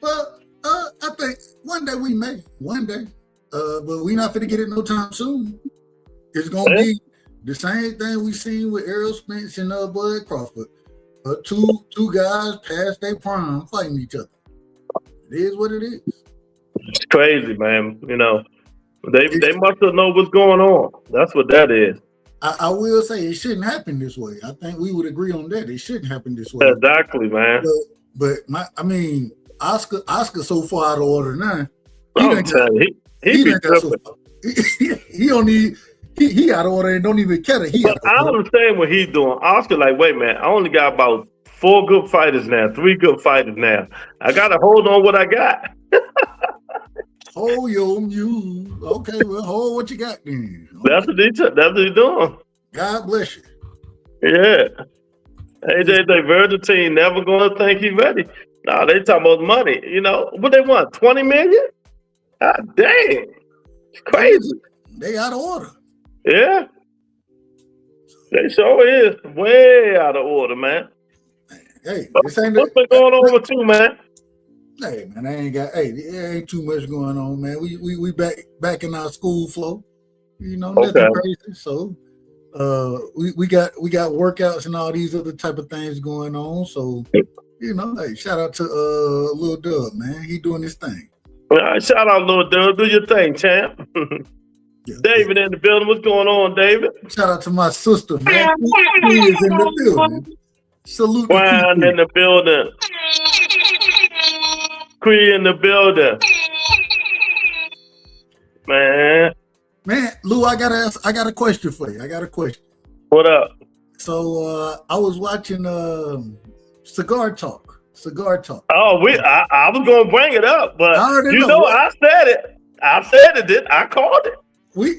Well, I think one day we may. One day. But we not finna get it no time soon. It's gonna Yeah. be the same thing we seen with Errol Spence and Bud Crawford. Two guys past their prime fighting each other. It is what it is. It's crazy, man. They It's, must have know what's going on. That's what that is. I will say it shouldn't happen this way. I think we would agree on that. It shouldn't happen this way. Exactly, man. But I mean, Oscar so far out of order now. I'm telling you, he be Done got so tripping. far. He don't need he out of order and don't even care that he out But of I order. understand what he's doing. Oscar, like, wait, man, I only got about 4 good fighters now, 3 good fighters now. I gotta hold on what I got. Hold your mule. Okay, well, hold what you got then. That's Okay. what he's doing. God bless you. Yeah. The Vergil team never gonna think he's ready. No, they talking about money. What they want? 20 million? God dang. It's crazy. They out of order. Yeah. They sure is. Way out of order, man. Hey, But this ain't what's been going on with you, man? Hey man, there ain't too much going on, man. We back in our school flow. Nothing Okay. crazy. So we got workouts and all these other type of things going on. So, hey, shout out to Lil Dub, man. He doing his thing. All right, shout out, little dude. Do your thing, champ. Yeah, David in the building. What's going on, David? shout out to my sister, man. Who is in the building. Salute to Brian in the building. Cree in the building. Man. Man, Lou, I got a question for you. I got a question. What up? So I was watching Cigar Talk. Oh, I was gonna bring it up, but I already know. I said it. I called it.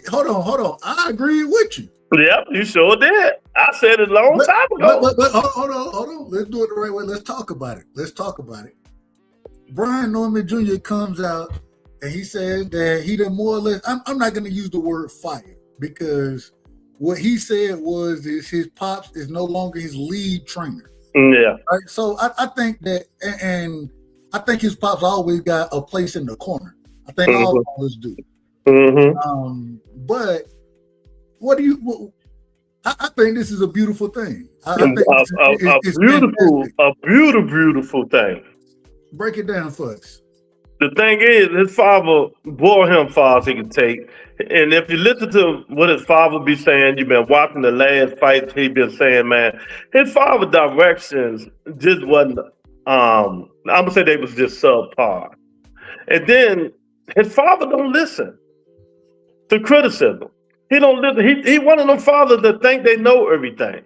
Hold on. I agree with you. Yep, you sure did. I said it a long time ago. But hold on. Let's do it the right way. Let's talk about it. Brian Norman Jr. comes out and he says that he done more or less. I'm not going to use the word fire because what he said was his pops is no longer his lead trainer. Yeah. Right? So I think that, and I think his pops always got a place in the corner. I think all of us do. Mm-hmm. But what do you? I think this is a beautiful thing. I think a beautiful thing. Break it down for us. The thing is, his father bore him far as he could take. And if you listen to what his father be saying, you've been watching the last fights he been saying, man, his father directions just wasn't, I'm going to say they was just subpar. And then his father don't listen to criticism. He don't listen. He one of them fathers that think they know everything.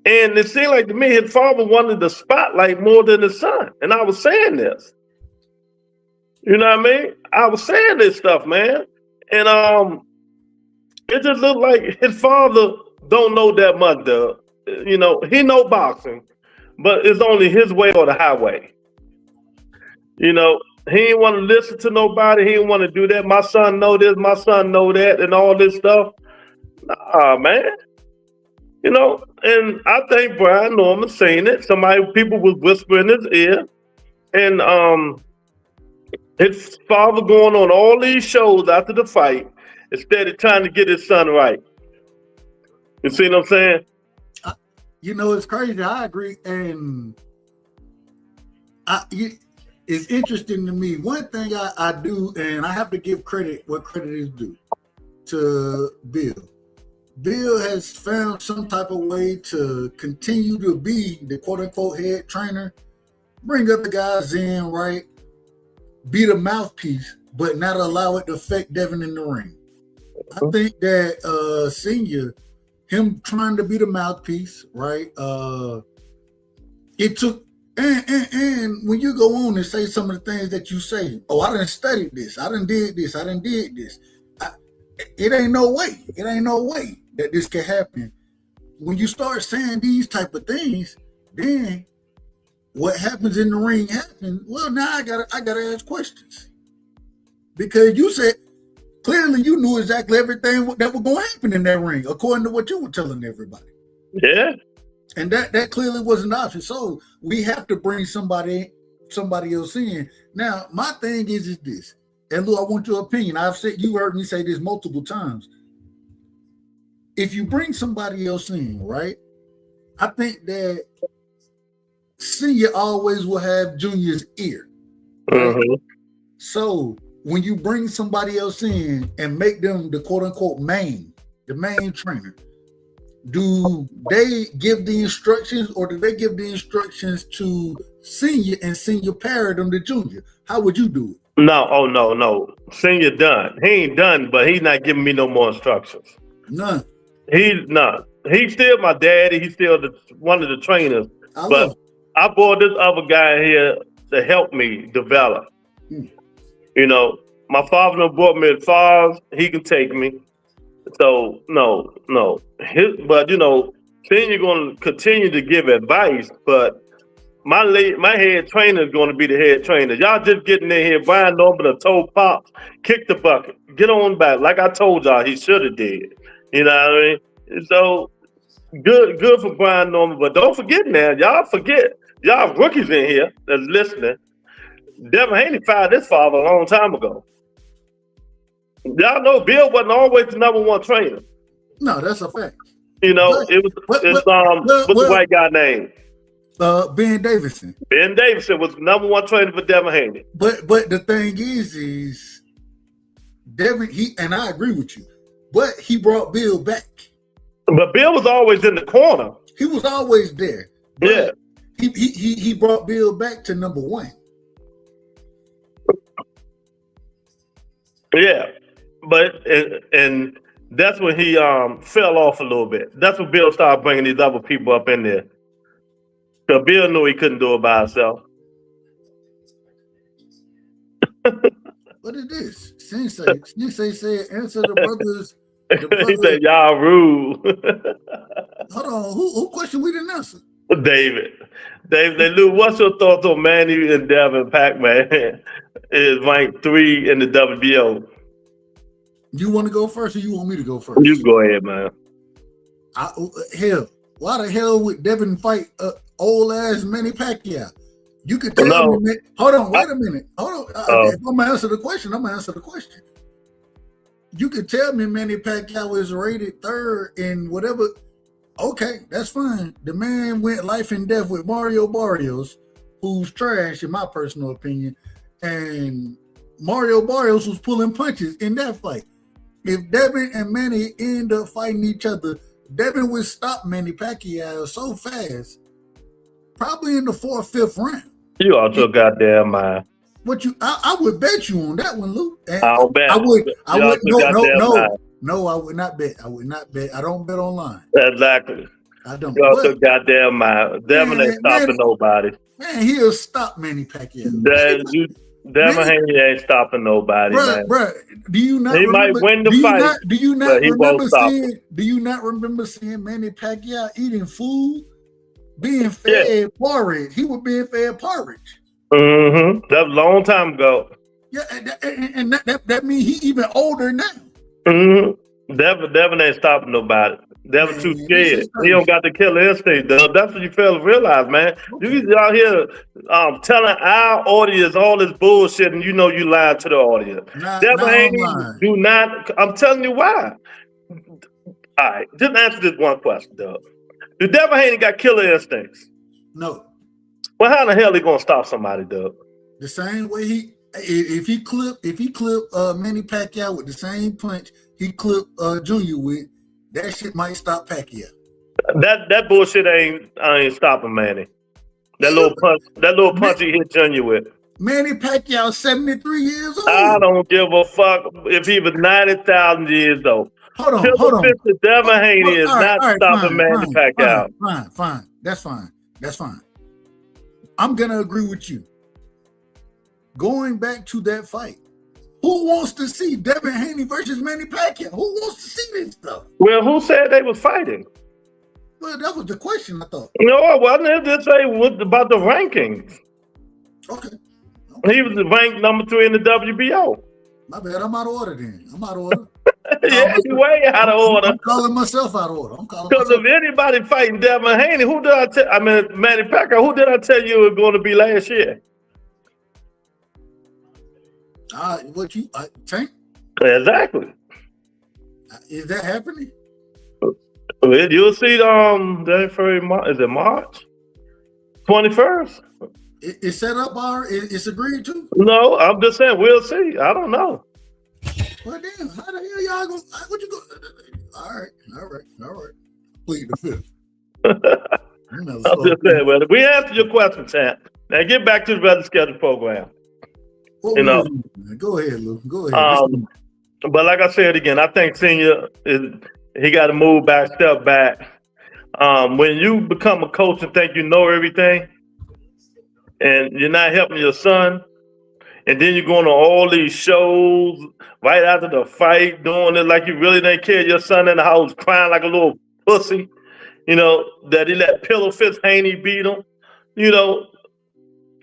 And it seemed like to me, his father wanted the spotlight more than his son. And I was saying this. You know what I mean? I was saying this stuff, man. And it just looked like his father don't know that much, Doug. He know boxing, but it's only his way or the highway. He didn't want to listen to nobody. He didn't want to do that. My son know this, my son know that, and all this stuff. Nah, man. And I think Brian Norman saying it. People was whispering in his ear. And his father going on all these shows after the fight instead of trying to get his son right. You see what I'm saying? It's crazy. I agree. And it's interesting to me. One thing I do, and I have to give credit what credit is due to Bill. Bill has found some type of way to continue to be the quote-unquote head trainer, bring other guys in, right? Be the mouthpiece, but not allow it to affect Devin in the ring. I think that Senior, him trying to be the mouthpiece, right? It took, and when you go on and say some of the things that you say, I didn't study this, I didn't did this, I didn't did this. It ain't no way that this can happen. When you start saying these type of things, then what happens in the ring happens. Well, now I gotta ask questions because you said clearly you knew exactly everything that was going to happen in that ring, according to what you were telling everybody. Yeah, and that clearly was an option. So we have to bring somebody somebody else in. Now, my thing is this, and Lou, I want your opinion. You heard me say this multiple times. If you bring somebody else in, right? I think that senior always will have junior's ear. Right? Mm-hmm. So when you bring somebody else in and make them the quote unquote the main trainer, do they give the instructions, or do they give the instructions to senior and senior parrot them to junior? How would you do it? No. Senior done. He ain't done, but he's not giving me no more instructions. None. He's not. He's still my daddy. He's still one of the trainers. But I brought this other guy here to help me develop. You know, my father done brought me as far as he can take me. So no. But you know, senior going to continue to give advice, but my head trainer is going to be the head trainer. Y'all just getting in here. Brian Norman a told Pops, kick the bucket, get on back. Like I told y'all, he should have did. You know what I mean? So good for Brian Norman, but don't forget now, y'all rookies in here that's listening. Devin Haney fired his father a long time ago. Y'all know Bill wasn't always the number one trainer. No, that's a fact. You know, what's the white guy name? Ben Davidson. Ben Davidson was the number one trainer for Devin Haney. But the thing is Devin, and I agree with you, but he brought Bill back. But Bill was always in the corner. He was always there. Yeah. He brought Bill back to number one. Yeah. But and that's when he fell off a little bit. That's when Bill started bringing these other people up in there. So Bill knew he couldn't do it by himself. What is this? Sensei said, answer the brothers. He said, y'all rude. Hold on. Who questioned we didn't answer? David, Lou, what's your thoughts on Manny and Devin Pac-Man is ranked 3 in the WBO? You want to go first, or you want me to go first? You go ahead, man. Why the hell would Devin fight old ass Manny Pacquiao? You could tell me. Hold on, wait a minute. Hold on. If I'm gonna answer the question, I'm gonna answer the question. You could tell me Manny Pacquiao is rated 3rd in whatever. Okay, that's fine. The man went life and death with Mario Barrios, who's trash in my personal opinion, and Mario Barrios was pulling punches in that fight. If Devin and Manny end up fighting each other, Devin would stop Manny Pacquiao so fast, probably in the 4th, 5th round. You out your goddamn mind. I would bet you on that one, Luke. I don't bet. I would no, I would not bet. I don't bet online. Exactly. I don't. You out your goddamn mind. Devin ain't stopping nobody. Man, he'll stop Manny Pacquiao. Devin Haney ain't stopping nobody, man. Bruh, do you not? He might win the fight. Do you not remember seeing Manny Pacquiao eating food, being fed porridge? He was being fed porridge. Mm-hmm. That was a long time ago. Yeah, and that means he even older now. Mm-hmm. Devin ain't stopping nobody. Devin too scared. He don't got the killer instinct, though. That's what you fail to realize, man. Okay. You out here telling our audience all this bullshit, and you know you lied to the audience. Devin Haney do not. I'm telling you why. All right, just answer this one question, Doug. Do Devin Haney got killer instincts? No. Well, how the hell he gonna stop somebody, Doug? The same way if he clip Manny Pacquiao with the same punch he clipped Junior with, that shit might stop Pacquiao. That bullshit ain't stopping Manny. That little punch he hit Junior with. Manny Pacquiao 73 years old. I don't give a fuck if he was 90,000 years old. Hold on. Devin Haney is not stopping Manny Pacquiao. Fine. That's fine. I'm gonna agree with you. Going back to that fight, who wants to see Devin Haney versus Manny Pacquiao? Who wants to see this stuff? Well, who said they were fighting? Well, that was the question, I thought. No, I wasn't. It did say about the rankings. Okay. He was ranked number 3 in the WBO. My bad. I'm out of order then. Yeah, he's way out of order. I'm calling myself out of order. Because if anybody fighting Devin Haney, Manny Pacquiao, who did I tell you was going to be last year? What you Tank? Exactly. Is that happening? You'll see is it March 21st? It's set up or it's agreed to? No, I'm just saying we'll see. I don't know. Well, damn, how the hell y'all go? What you go? All right. Plead the fifth. I'm just saying, well, we answered your question, champ. Now get back to the weather schedule program. Go ahead, Lou. Go ahead. But like I said again, I think Senior he got to move back, step back. When you become a coach and think you know everything, and you're not helping your son, and then you're going to all these shows right after the fight, doing it like you really didn't care. Your son in the house crying like a little pussy, that he let Pillow Fist Haney beat him.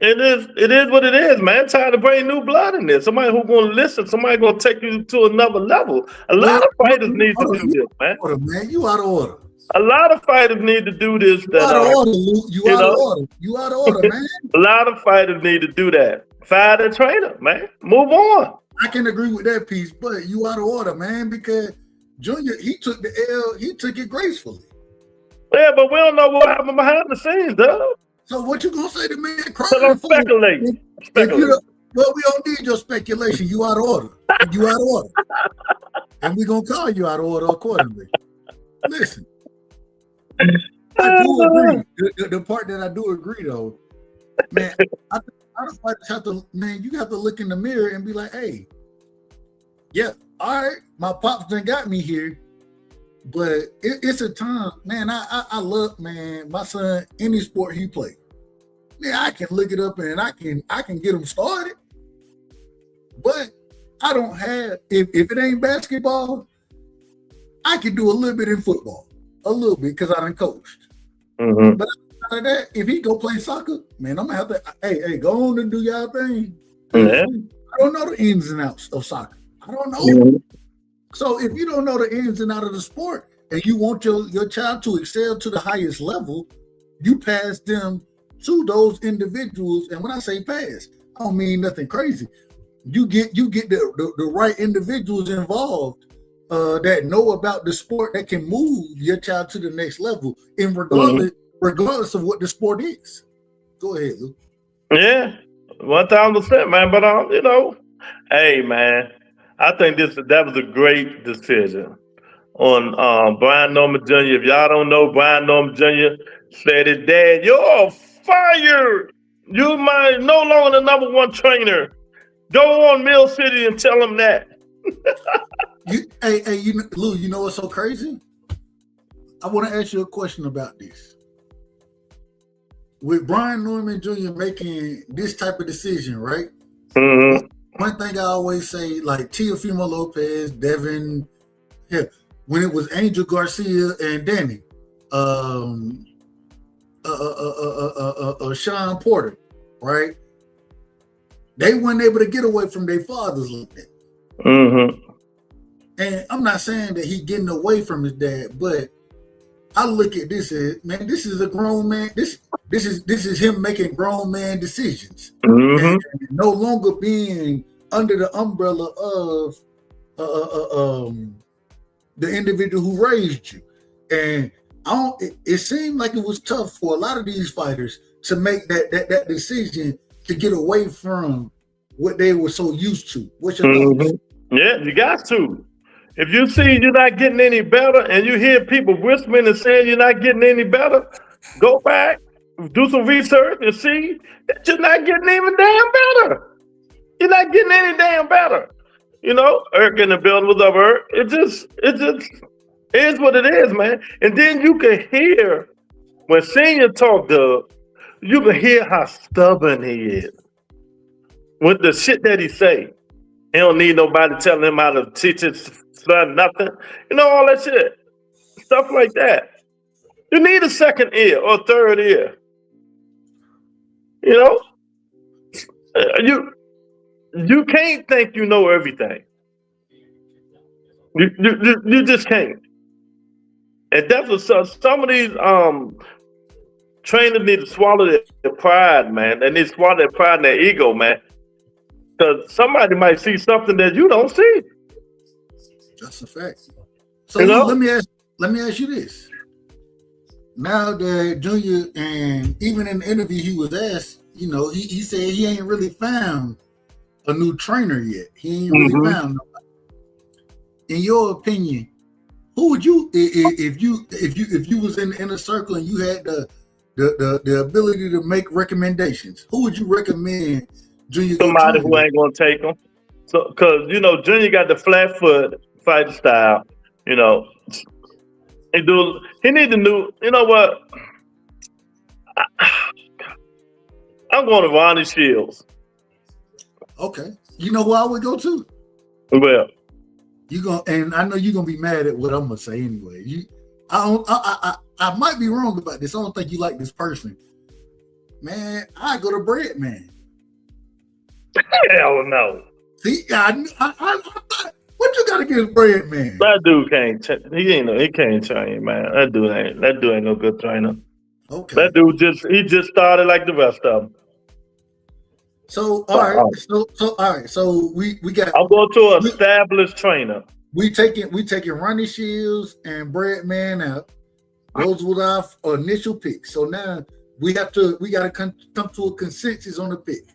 It is what it is, man. Time to bring new blood in there. Somebody who's going to listen. Somebody going to take you to another level. A lot of fighters need to do this, man. Man, you out of order. A lot of fighters need to do this. You out of order, Luke. You out of order. You out of order, man. A lot of fighters need to do that. Fire the trainer, man. Move on. I can agree with that piece, but you out of order, man, because Junior, he took the L. He took it gracefully. Yeah, but we don't know what happened behind the scenes, though. So what you gonna say to me? Because I'm speculating. Well, we don't need your speculation. You out of order. You out of order. And we're gonna call you out of order accordingly. Listen. I do agree. The part that I do agree though, man, I have to, man, you have to look in the mirror and be like, hey, yeah, all right, my pops done got me here. But it's a time, man. I love, man, my son, any sport he play. Man, I can look it up and I can get him started. But I don't have, if it ain't basketball, I can do a little bit in football. A little bit because I done coached. Mm-hmm. But outside of that, if he go play soccer, man, I'm gonna have to, hey, go on and do y'all thing. Yeah. I don't know the ins and outs of soccer. I don't know. Mm-hmm. So if you don't know the ins and outs of the sport and you want your child to excel to the highest level, you pass them to those individuals. And when I say pass, I don't mean nothing crazy. You get the right individuals involved that know about the sport that can move your child to the next level, in regardless of what the sport is. Go ahead, Luke. Yeah, 1,000%, man. But hey, man. I think that was a great decision on Brian Norman Jr. If y'all don't know, Brian Norman Jr. said his dad, "You're fired. You might no longer the number one trainer. Go on Mill City and tell him that." Lou, you know what's so crazy? I want to ask you a question about this. With Brian Norman Jr. making this type of decision, right? Mm-hmm. One thing I always say, like Teofimo Lopez, Devin, when it was Angel Garcia and Danny, Sean Porter, right? They weren't able to get away from their fathers like that. Mm-hmm. And I'm not saying that he getting away from his dad, but I look at this as, man, this is a grown man. This is him making grown man decisions, and no longer being under the umbrella of the individual who raised you. And it seemed like it was tough for a lot of these fighters to make that decision to get away from what they were so used to. What's your thoughts? Yeah, you got to. If you see you're not getting any better and you hear people whispering and saying you're not getting any better, go back, do some research and see that you're not getting even damn better. You're not getting any damn better. Eric in the building, what's up, Eric? It just is what it is, man. And then you can hear when Senior talk, Doug, you can hear how stubborn he is with the shit that he say. He don't need nobody telling him how to teach his son nothing. All that shit. Stuff like that. You need a second ear or third ear. You can't think you know everything. You just can't. And that's what some of these trainers need to swallow their pride, man. They need to swallow their pride and their ego, man. Because somebody might see something that you don't see. That's a fact. So You know? let me ask you this. Now that Junior, and even in the interview he was asked, he said he ain't really found a new trainer yet. He ain't really found nobody. In your opinion, who would you, if you was in the inner circle and you had the ability to make recommendations, who would you recommend Junior? Somebody who ain't gonna take him. So, because Junior got the flat foot fighting style. He need the new. You know what? I'm going to Ronnie Shields. Okay, you know who I would go to? Well, and I know you're gonna be mad at what I'm gonna say anyway. I might be wrong about this. I don't think you like this person, man. I go to Bread Man. Hell no. See, I what you got against Bread Man? That dude can't. He can't train, man. That dude ain't no good trainer. Okay. That dude just started like the rest of them. So all right. So we got. I'm going to an established trainer. We taking Ronnie Shields and Bread Man out. Those were our initial picks. So now we got to come to a consensus on the pick.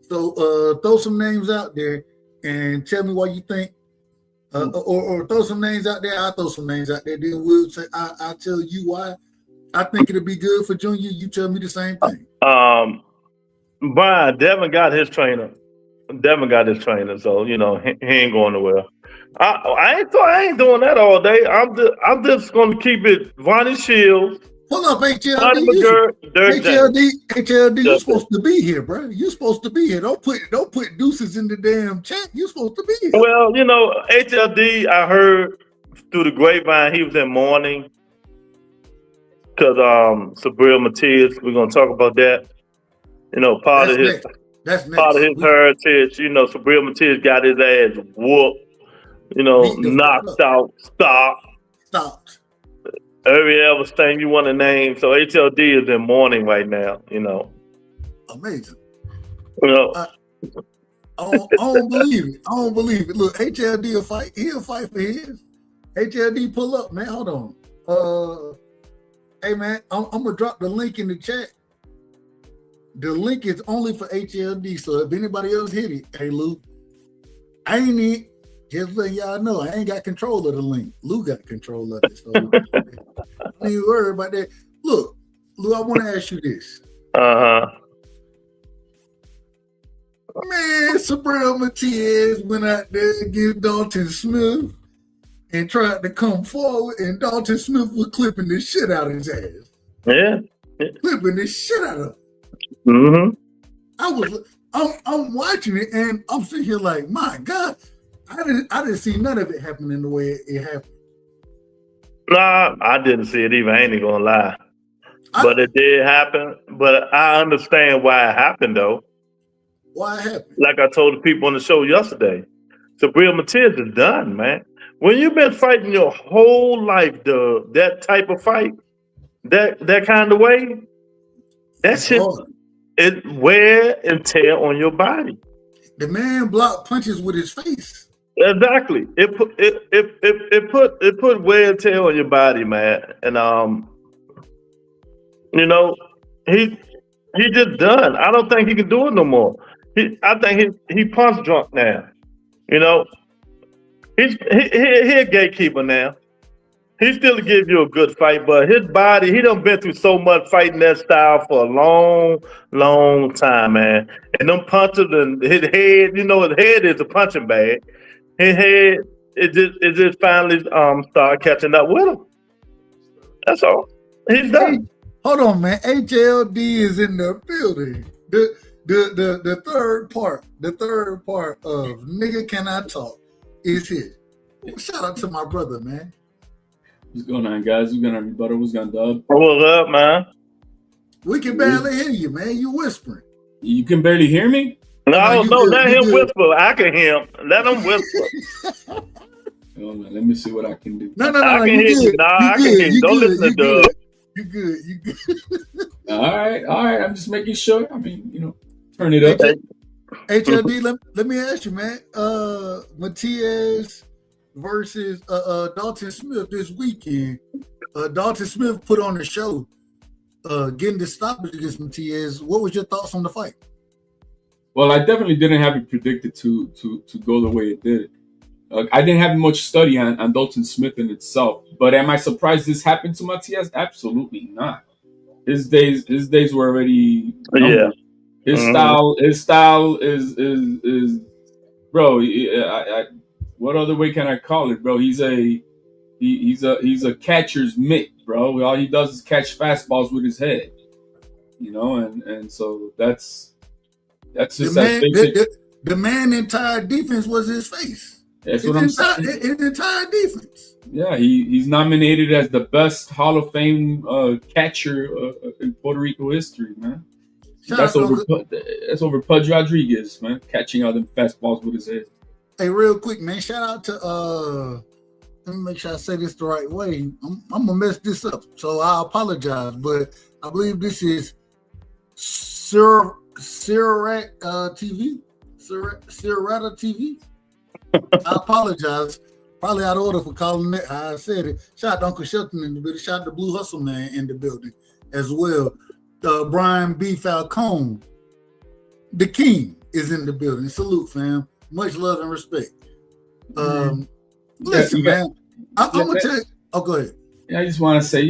So throw some names out there and tell me why you think, or throw some names out there. I'll throw some names out there. Then we'll say I'll tell you why I think it'll be good for Junior. You tell me the same thing. Brian, Devin got his trainer. So he ain't going nowhere. I ain't doing that all day. I'm just gonna keep it Ronnie Shields. Hold up, HLD. HLD, you're supposed to be here, bro. You're supposed to be here. Don't put deuces in the damn chat. You're supposed to be here. Well, HLD, I heard through the grapevine he was in mourning because Sabril Matias. We're gonna talk about that. Part of his heritage. Sabril Matias got his ass whooped. Knocked out, stopped. Every other thing you want to name. So HLD is in mourning right now. Amazing. I don't believe it. Look, HLD will fight. He'll fight for his. HLD, pull up, man. Hold on. Hey, man, I'm gonna drop the link in the chat. The link is only for HLD. So if anybody else hit it, hey Lou, I ain't it. Just letting y'all know, I ain't got control of the link. Lou got control of it. So don't even worry about that. Look, Lou, I want to ask you this. Uh-huh. Man, Sabrina Matias went out there against Dalton Smith and tried to come forward, and Dalton Smith was clipping the shit out of his ass. Yeah. Clipping the shit out of him. Mm-hmm. I'm watching it, and I'm sitting here like, my God, I didn't see none of it happening the way it happened. Nah, I didn't see it either. I ain't gonna lie. But it did happen. But I understand why it happened, though. Why it happened? Like I told the people on the show yesterday, Sabrina Matias is done, man. When you've been fighting your whole life, that type of fight, that kind of way, that shit, it wear and tear on your body. The man blocked punches with his face. Exactly. It put wear and tear on your body, man. And he just done. I don't think he can do it no more. I think he punch drunk now. He's a gatekeeper now. He still give you a good fight, but his body, he done been through so much fighting that style for a long, long time, man. And them punches and his head, his head is a punching bag. His head, it just finally started catching up with him. That's all. He's done. Hold on, man. HLD is in the building. The third part of Nigga Can I Talk is here. Shout out to my brother, man. What's going on, guys? Who's gonna rebuttal? Who's gonna dub? What's up, man? We can barely hear you, man. You whispering. You can barely hear me? No, let him whisper. I can hear him. Let him whisper. Let me see what I can do. No. I can hear you. I can hear you. Don't listen to Doug. You good. All right. I'm just making sure. I mean, turn it up. HLD, let me ask you, man. Matias versus Dalton Smith this weekend. Dalton Smith put on the show, getting the stoppage against Matias. What was your thoughts on the fight? Well, I definitely didn't have it predicted to go the way it did. I didn't have much study on Dalton Smith in itself, but am I surprised this happened to Matias? Absolutely not. His days were already numbered. Yeah. His style is bro. What other way can I call it, bro? He's a catcher's mitt, bro. All he does is catch fastballs with his head, and so that's just as basic. The man entire defense was his face. That's what I'm saying. His entire defense. Yeah, he's nominated as the best Hall of Fame catcher in Puerto Rico history, man. That's over Pudge Rodriguez, man, catching all them fastballs with his head. Hey, real quick, man, shout out to let me make sure I say this the right way. I'm gonna mess this up, so I apologize, but I believe this is Sirrat TV. Sirrata TV. I apologize. Probably out of order for calling it how I said it. Shout out to Uncle Shelton in the building. Shout out to Blue Hustle Man in the building as well. Brian B. Falcone, the king, is in the building. Salute, fam. Much love and respect. Listen, man. I'm gonna tell you. Oh, go ahead. I just want to say,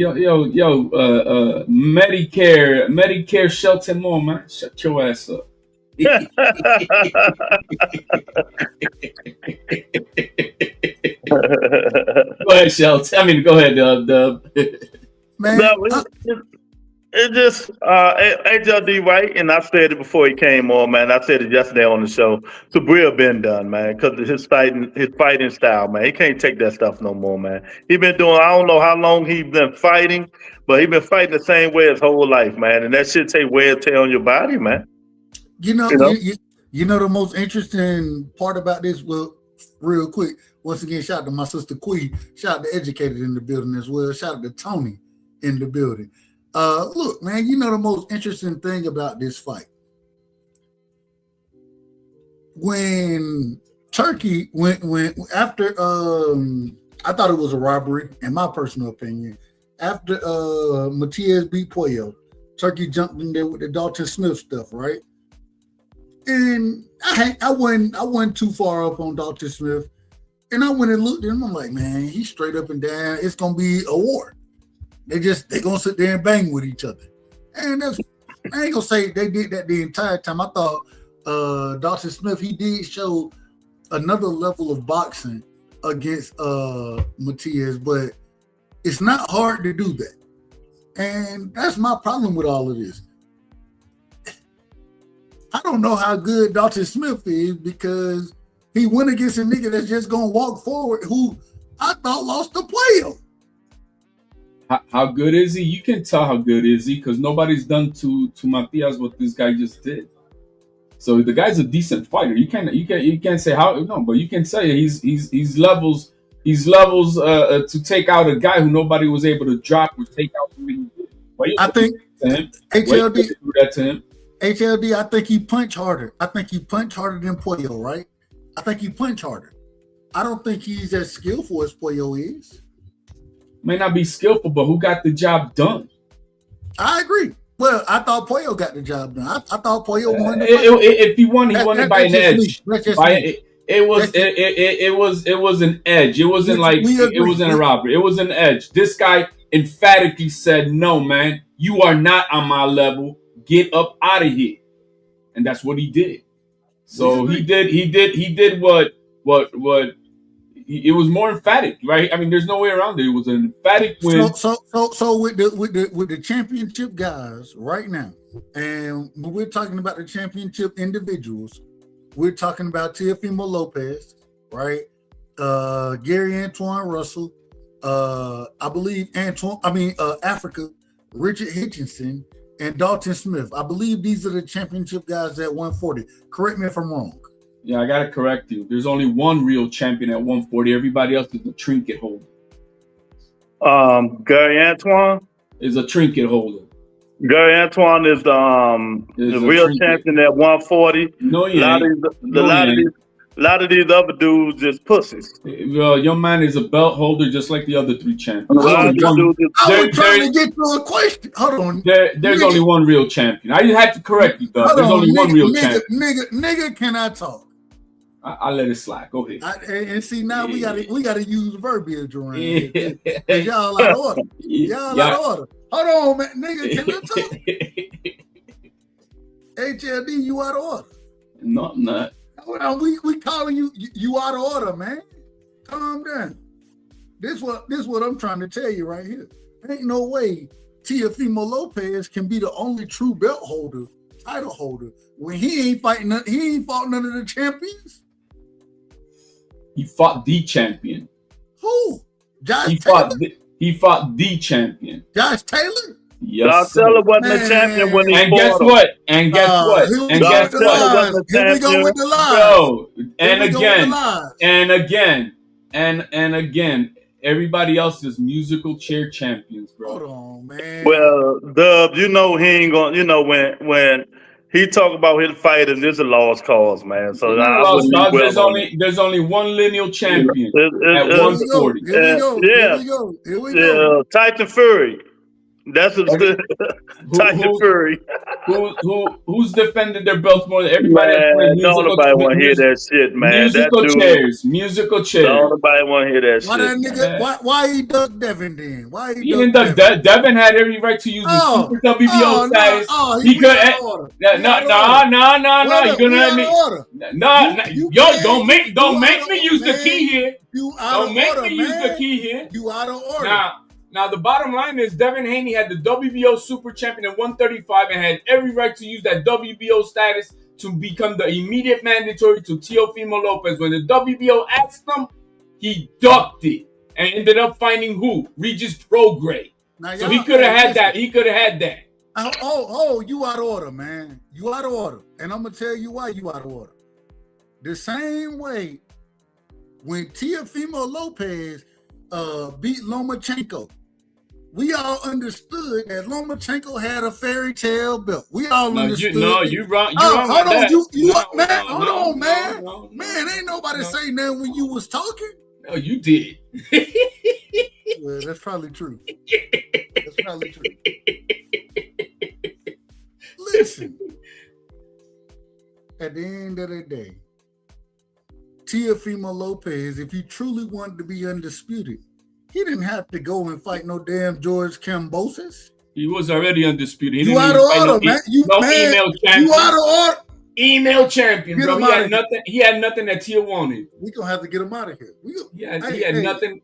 Medicare, Shelton Moore, man. Shut your ass up. Go ahead, Shelton. Go ahead, Dub. Man, it's just HLD, right? And I said it before he came on, man. I said it yesterday on the show. Sabril been done, man, because his fighting style, man. He can't take that stuff no more, man. He been doing, I don't know how long he been fighting, but he been fighting the same way his whole life, man. And that shit take wear and tear on your body, man. You know the most interesting part about this. Well, real quick, once again, shout out to my sister Quee. Shout out to Educated in the building as well. Shout out to Tony in the building. Look, man, you know the most interesting thing about this fight. When Turkey went after I thought it was a robbery, in my personal opinion. After Matias beat Pollo, Turkey jumped in there with the Dalton Smith stuff, right? And I wasn't too far up on Dalton Smith. And I went and looked at him. I'm like, man, he's straight up and down. It's gonna be a war. They gonna sit there and bang with each other. And I ain't gonna say they did that the entire time. I thought Dalton Smith, he did show another level of boxing against Matias, but it's not hard to do that. And that's my problem with all of this. I don't know how good Dalton Smith is because he went against a nigga that's just gonna walk forward who I thought lost the player. How good is he? You can tell how good is he because nobody's done to Matias what this guy just did. So the guy's a decent fighter. You can't say how no, but you can say he's levels to take out a guy who nobody was able to drop or take out the way he did. I think HLD do that to him. HLD, I think he punched harder. I think he punched harder than Pollo, right? I think he punched harder. I don't think he's as skillful as Pollo is. May not be skillful, but who got the job done? I agree. Well, I thought Pollo got the job done. I thought Pollo won the fight. If he won it by an edge. It was an edge. It wasn't it wasn't a robbery. It was an edge. This guy emphatically said, "No, man, you are not on my level. Get up out of here," and that's what he did. So he did what it was more emphatic, right? I mean, there's no way around it. It was an emphatic win. So with the championship guys right now, and when we're talking about the championship individuals, we're talking about Teofimo Lopez, right? Gary Antoine Russell, I believe Africa, Richard Hitchinson, and Dalton Smith. I believe these are the championship guys at 140. Correct me if I'm wrong. Yeah, I gotta correct you. There's only one real champion at 140. Everybody else is a trinket holder. Gary Antoine is a trinket holder. Gary Antoine is the real champion at 140. No, he ain't. A lot of these other dudes is pussies. Your man is a belt holder just like the other 3 champions. I was trying to get to a question. Hold on. There's only one real champion. I had to correct you, though. There's only one real champion. Nigga, can I talk? I let it slide. Go ahead. And see, now we gotta use verbiage around here. Y'all out of order. Y'all out of order. Hold on, man. Nigga, can I talk? HLD, you out of order. No, I'm not. We calling you out of order, man. Calm down. This what I'm trying to tell you right here. Ain't no way Teofimo Lopez can be the only true belt holder, title holder, when he ain't fought none of the champions. He fought the champion. Who? Josh Taylor? He fought the champion. Josh Taylor? Yes. Josh Taylor wasn't the champion when he fought. And guess what? Here we go with the lies. Bro, and again, everybody else is musical chair champions, bro. Hold on, man. Well, Dub, he ain't gonna, when he talk about his fighters, it's a lost cause, man. So there's only one lineal champion at 140. Here we go. Tyson Fury. That's Tyson Fury. Who's defended their belts more than everybody? Man, don't nobody want to hear that shit, man. Musical chairs. Don't nobody want to hear that why shit. That nigga, why he ducked Devin then? Why he didn't duck Devin? Devin had every right to use his super WBO status. He could. No. You're gonna let me. No, don't make me use the key here. Don't make me use the key here. You out of order. Now, the bottom line is Devin Haney had the WBO Super Champion at 135 and had every right to use that WBO status to become the immediate mandatory to Teofimo Lopez. When the WBO asked him, he ducked it and ended up finding who? Regis Prograis. So he could have had that. He could have had that. You out of order, man. You out of order. And I'm going to tell you why you out of order. The same way when Teofimo Lopez beat Lomachenko, we all understood that Lomachenko had a fairy tale belt. We all understood. You're wrong. Hold on, man. Man, ain't nobody say nothing when you was talking. No, you did. Well, that's probably true. Listen, at the end of the day, Teofimo Lopez, if he truly wanted to be undisputed, he didn't have to go and fight no damn George Kambosos. He was already undisputed. You out of order, man. Email champion. You out of order. Email champion, bro. He had nothing that Tia wanted. We gonna have to get him out of here. He had nothing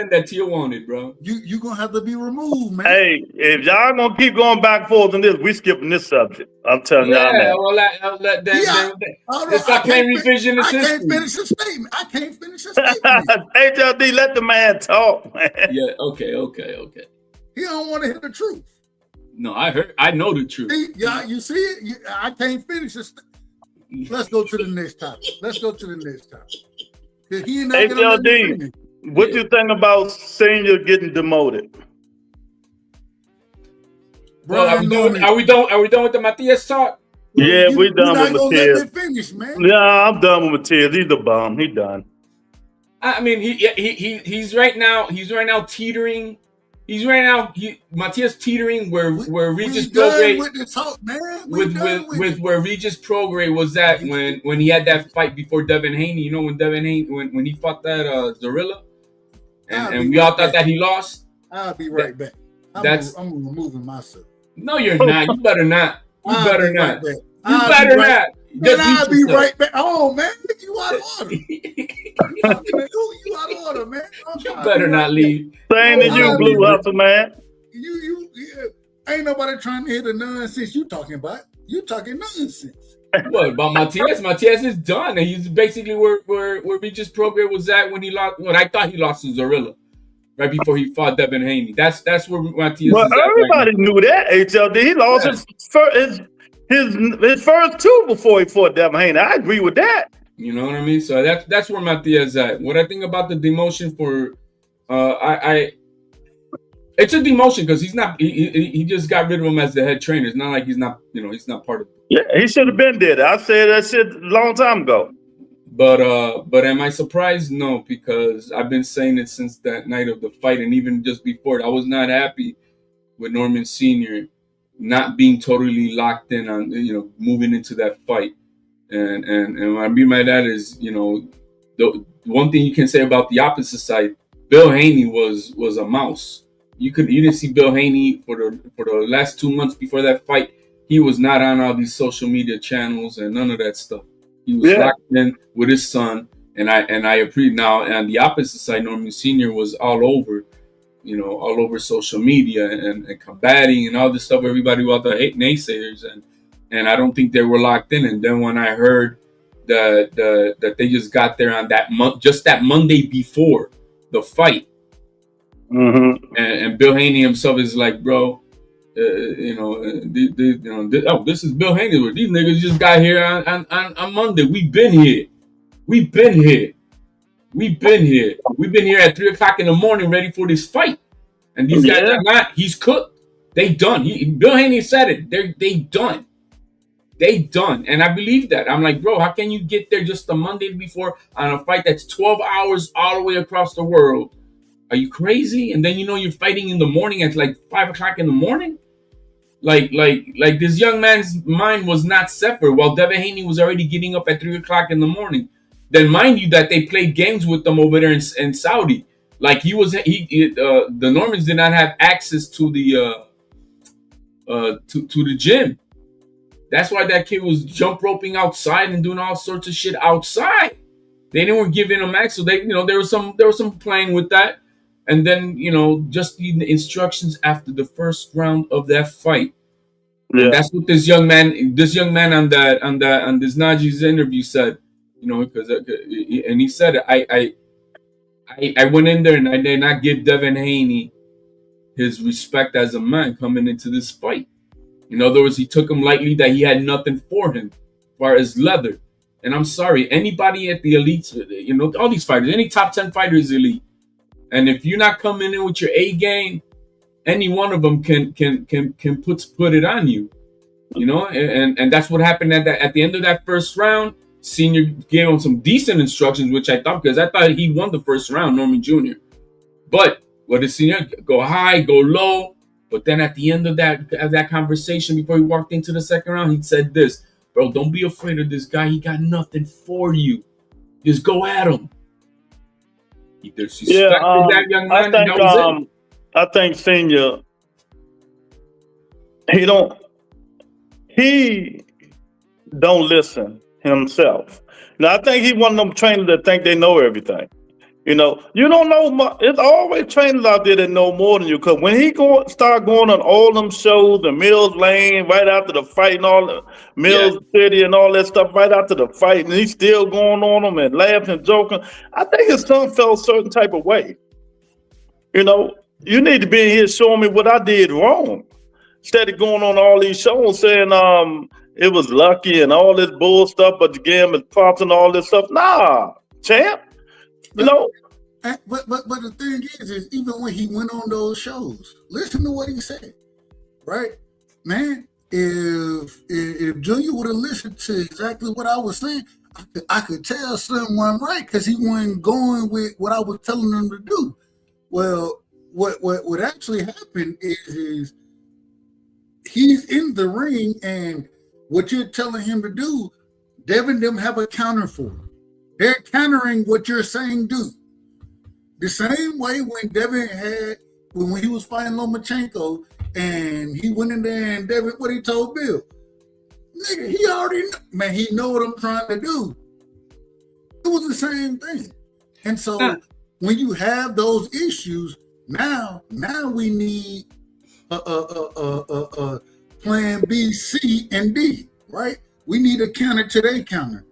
that Tia wanted, bro. You gonna have to be removed, man. Hey, if y'all gonna keep going back and forth on this, we skipping this subject. I'm telling y'all, man. I can't revision the system. I can't finish the statement. HLD, let the man talk, man. Yeah. Okay. He don't want to hear the truth. No, I know the truth. You see it? I can't finish this. Let's go to the next topic. HLD, what you think about Senior getting demoted? Well, are we done with the Matias talk? Yeah, we done with Matias. Let me finish, man. Yeah, I'm done with Matias. He's a bum. He done. I mean, he's right now teetering. He's right now Matias teetering where Regis Prograis with the talk, man. Where Regis Prograis was at when he had that fight before Devin Haney. You know, when Devin Haney when he fought that Zorilla, and we all thought that he lost. I'll be right back. I'm removing myself. No, you're not. You better not. You better not. I'll be right back. Oh man, you out of order. You out of order, man. You better not leave. Same as you, Blue Hustle, man. Ain't nobody trying to hear the nonsense you talking about. You talking nonsense. What about Matias? Matias is done. And he's basically where Regis Prograis was at when he lost. Well, I thought he lost to Zorilla right before he fought Devin Haney. That's where Matias. Well, is at everybody knew that. HLD, he lost his first two before he fought Devin Haney. I agree with that. You know what I mean? So that's where Matias is at. What I think about the demotion for It's a demotion because he's not. He just got rid of him as the head trainer. It's not like he's not. He's not part of. Yeah, he should have been dead. I said that shit a long time ago. But am I surprised? No, because I've been saying it since that night of the fight, and even just before it. I was not happy with Norman Sr. not being totally locked in on moving into that fight. And what I mean by that is, the one thing you can say about the opposite side, Bill Haney was a mouse. You didn't see Bill Haney for the last 2 months before that fight. He was not on all these social media channels and none of that stuff. He was locked in with his son, and I appreciate now. And the opposite side, Norman Sr. was all over, all over social media and combating and all this stuff. Everybody was out there hating naysayers, and I don't think they were locked in. And then when I heard that they just got there on that that Monday before the fight. Mm-hmm. And Bill Haney himself is like, bro, this is Bill Haney. These niggas just got here on Monday. We've been here. We've been here at 3:00 in the morning, ready for this fight. And these guys are not. He's cooked. They done. Bill Haney said it. They done. They done. And I believe that. I'm like, bro, how can you get there just the Monday before on a fight that's 12 hours all the way across the world? Are you crazy? And then you're fighting in the morning at like 5:00 in the morning. Like this young man's mind was not set for it, while Devin Haney was already getting up at 3:00 in the morning. Then mind you that they played games with them over there in Saudi. Like the Normans did not have access to the to the gym. That's why that kid was jump roping outside and doing all sorts of shit outside. They weren't giving him access. So there was some playing with that. And then, just the instructions after the first round of that fight. Yeah. And that's what this young man on this Najee's interview said, and he said, I went in there and I did not give Devin Haney his respect as a man coming into this fight. In other words, he took him lightly, that he had nothing for him as far as leather. And I'm sorry, anybody at the elites, all these fighters, any top 10 fighter is elite. And if you're not coming in with your A game, any one of them can put it on you, and that's what happened at the end of that first round. Senior gave him some decent instructions, which I thought he won the first round, Norman Jr. But what did Senior go high, go low? But then at the end of that conversation, before he walked into the second round, he said this, bro, don't be afraid of this guy. He got nothing for you. Just go at him. He disrespected that young man. I think Senior, he don't listen himself. Now, I think he one of them trainers that think they know everything. You don't know much. It's always trainers out there that know more than you. Because when he start going on all them shows, the Mills Lane, right after the fight, and all the Mills City and all that stuff, right after the fight, and he's still going on them and laughing and joking. I think his son felt a certain type of way. You need to be in here showing me what I did wrong, instead of going on all these shows saying it was lucky and all this bull stuff, but the game is props and all this stuff. Nah, champ. But the thing is even when he went on those shows, listen to what he said, right? Man, if Junior would have listened to exactly what I was saying, I could tell someone right, because he wasn't going with what I was telling him to do. Well, what actually happened is he's in the ring, and what you're telling him to do, Devin them have a counter for him. They're countering what you're saying do. The same way when Devin when he was fighting Lomachenko, and he went in there and Devin, what he told Bill, nigga, he already know, man, he know what I'm trying to do. It was the same thing. And so when you have those issues, now we need a plan B, C, and D, right? We need a counter to their counter.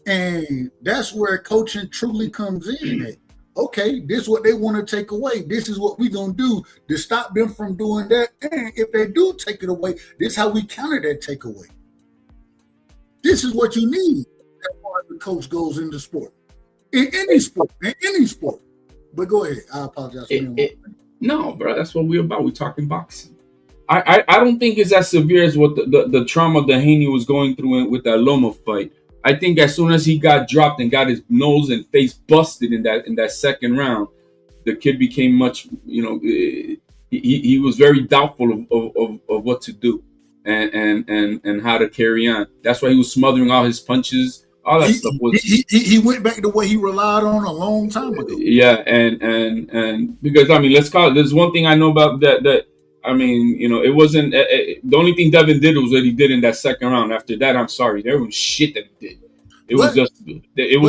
And that's where coaching truly comes in. Okay, this is what they want to take away. This is what we're going to do to stop them from doing that. And if they do take it away, this is how we counter that takeaway. This is what you need as far as the coach goes into sport. In any sport. But go ahead. I apologize. No, bro, that's what we're about. We're talking boxing. I don't think it's as severe as what the trauma that Haney was going through with that Loma fight. I think as soon as he got dropped and got his nose and face busted in that second round, the kid became much, he was very doubtful of what to do and how to carry on. That's why he was smothering all his punches. All that stuff was. He went back to what he relied on a long time ago. Yeah, and because let's call it. There's one thing I know about that. It wasn't the only thing Devin did was what he did in that second round. After that, I'm sorry, there was shit that he did. It was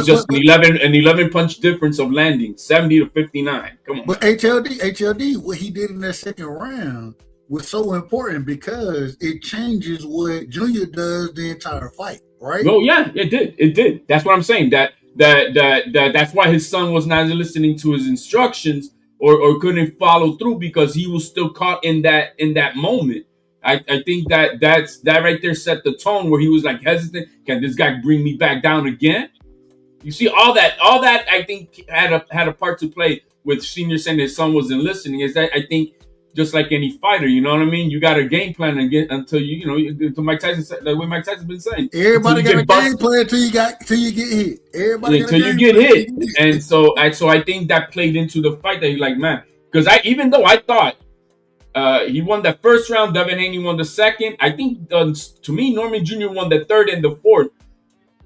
just an 11 punch difference of landing, 70 to 59. Come on. But HLD, what he did in that second round was so important because it changes what Junior does the entire fight, right? Oh yeah, it did. That's what I'm saying. That's why his son was not listening to his instructions or couldn't follow through because he was still caught in that moment. I think that right there set the tone where he was like hesitant. Can this guy bring me back down again? You see, all that I think had a part to play with Senior saying his son wasn't listening. Is that I think just like any fighter, you know what I mean? You got a game plan until until Mike Tyson said the way Mike Tyson's been saying. Everybody got a game plan till you get hit. Everybody until you get hit. And so I think that played into the fight that you're like, man, because even though I thought he won the first round, Devin Haney won the second. I think to me, Norman Jr. won the third and the fourth.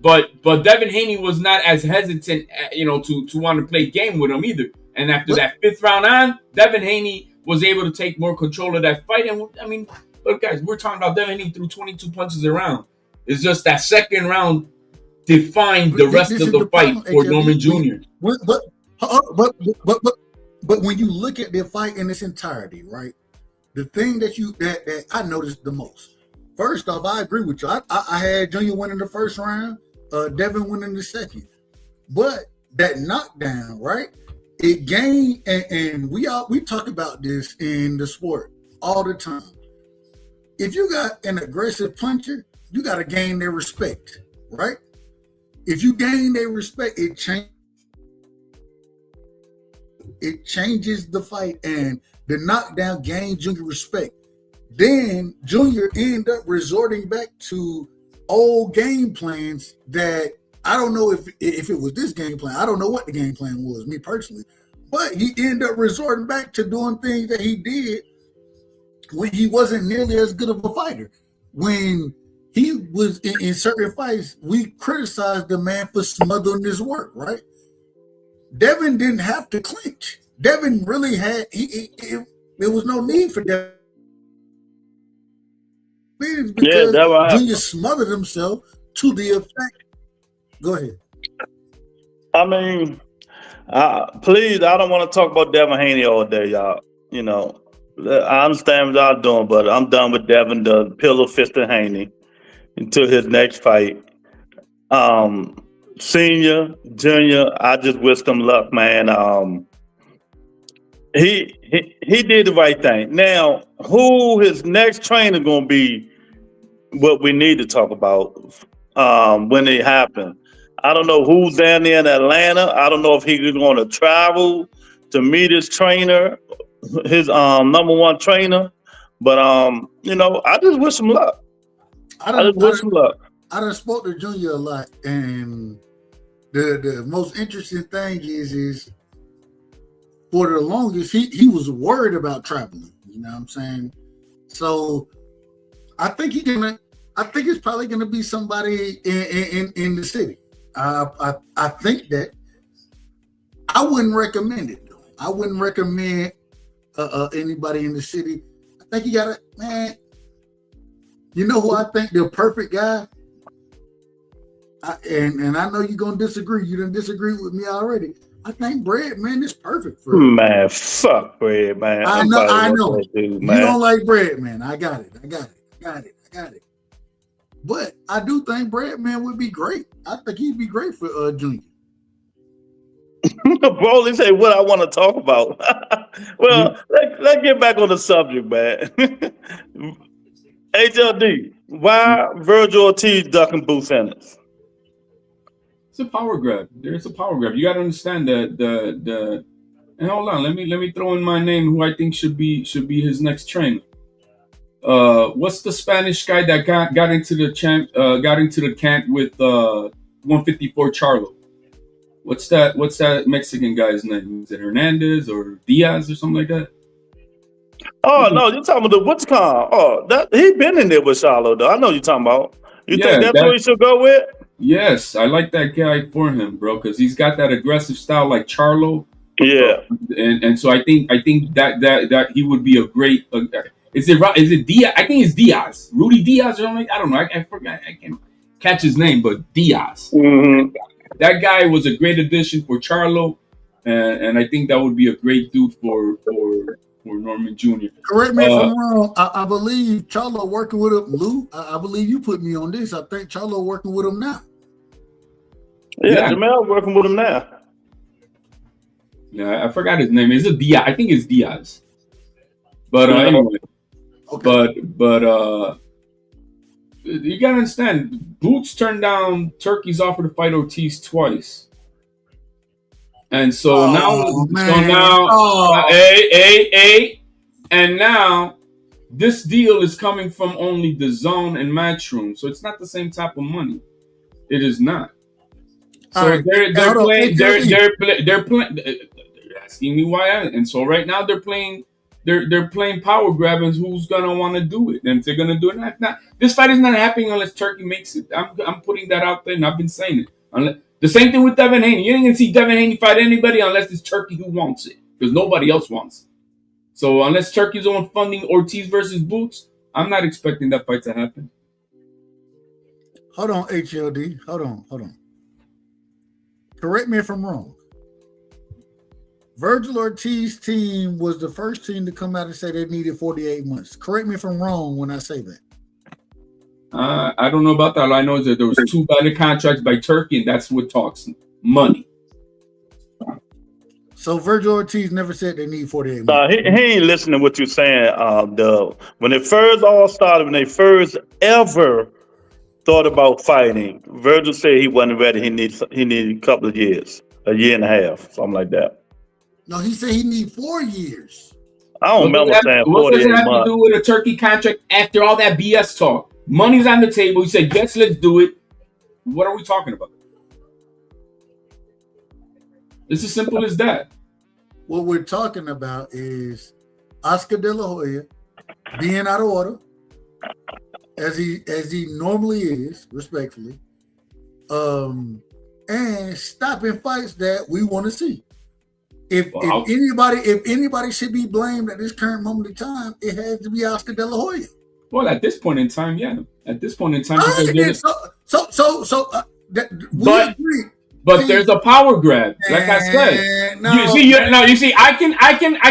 But Devin Haney was not as hesitant, to want to play game with him either. And after that fifth round on, Devin Haney was able to take more control of that fight. And look, guys, we're talking about Devin Haney threw 22 punches around. It's just that second round defined the rest of the fight for Norman Jr. But when you look at the fight in its entirety, right? The thing that I noticed the most. First off, I agree with you. I had Junior winning the first round, Devin winning the second. But that knockdown, right? It gained, and we talk about this in the sport all the time. If you got an aggressive puncher, you got to gain their respect, right? If you gain their respect, it changes the fight, and the knockdown gained Junior respect. Then Junior ended up resorting back to old game plans that I don't know if it was this game plan. I don't know what the game plan was, me personally. But he ended up resorting back to doing things that he did when he wasn't nearly as good of a fighter. When he was in certain fights, we criticized the man for smothering his work, right? Devin didn't have to clinch. Devin really had, there was no need for Devin. Because Junior smothered himself to the effect. Go ahead. Please, I don't want to talk about Devin Haney all day, y'all. I understand what y'all doing, but I'm done with Devin, the pillow fisted Haney, until his next fight. Senior, Junior, I just wish them luck, man. He did the right thing. Now, who his next trainer gonna be? What we need to talk about when it happens. I don't know who's down there in Atlanta. I don't know if he's going to travel to meet his trainer, his number one trainer. But I just wish him luck. I done spoke to Junior a lot, and the most interesting thing is for the longest he was worried about traveling. You know what I'm saying? So I think it's probably gonna be somebody in the city. I think that I wouldn't recommend it though. I wouldn't recommend anybody in the city. I think you gotta, man. You know who I think the perfect guy? And I know you're gonna disagree. You didn't disagree with me already. I think Bread Man is perfect for him. Man, fuck Bread Man. I know. Dude, man. You don't like Bread Man. I got it. But I do think Bread Man would be great. I think he'd be great for Junior. Bro, they say what I want to talk about. Well, let's get back on the subject, man. HLD, why Vergil Ortiz ducking Boots Ennis? It's a power grab. There's a power grab. You got to understand that And hold on, let me throw in my name, who I think should be his next trainer. What's the Spanish guy that got into the camp with 154 Charlo? What's that Mexican guy's name? Is it Hernandez or Diaz or something like that? Oh no, you're talking about the what's called? Oh, that he been in there with Charlo though. I know you're talking about. You think that's what he should go with? Yes, I like that guy for him, bro, because he's got that aggressive style like Charlo. Yeah, and so I think that he would be a great. Is it Diaz? I think it's Diaz, Rudy Diaz or something. I don't know. I forgot. I can't catch his name, but Diaz. Mm-hmm. That guy was a great addition for Charlo, and I think that would be a great dude for Norman Jr. Correct me if I'm wrong. I believe Charlo working with him. Lou, I believe you put me on this. I think Charlo working with him now. Yeah, Jamel working with him now. Yeah, I forgot his name. Is it Diaz? I think it's Diaz. But anyway, okay. But you gotta understand, Boots turned down Turkey's offer to fight Ortiz twice, and so and now this deal is coming from only the Zone and Matchroom, so it's not the same type of money. It is not. So right. They're playing. Asking me why, and so right now they're playing power grab and who's gonna want to do it, and if they're gonna do it. Not this fight is not happening unless Turkey makes it. I'm putting that out there, and I've been saying it. The same thing with Devin Haney. You ain't gonna see Devin Haney fight anybody unless it's Turkey who wants it, because nobody else wants it. So unless Turkey's on funding Ortiz versus Boots, I'm not expecting that fight to happen. Hold on, HLD. Hold on. Correct me if I'm wrong. Vergil Ortiz team was the first team to come out and say they needed 48 months. Correct me if I'm wrong when I say that. I don't know about that. All I know is that there was 2 valid contracts by Turkey, and that's what talks money. So Vergil Ortiz never said they need 48 months. He ain't listening to what you're saying. When it first all started, when they first ever thought about fighting, Vergil said he wasn't ready. He needed a couple of years, a year and a half, something like that. No, he said he need 4 years. I don't remember saying 48 months. What does it have to do with a Turkey contract after all that BS talk? Money's on the table. He said, yes, let's do it. What are we talking about? It's as simple as that. What we're talking about is Oscar De La Hoya being out of order, as he normally is, respectfully, and stopping fights that we want to see. If anybody should be blamed at this current moment in time, it has to be Oscar De La Hoya. Well, at this point in time, yeah. At this point in time, but there's a power grab, like I said. You see, I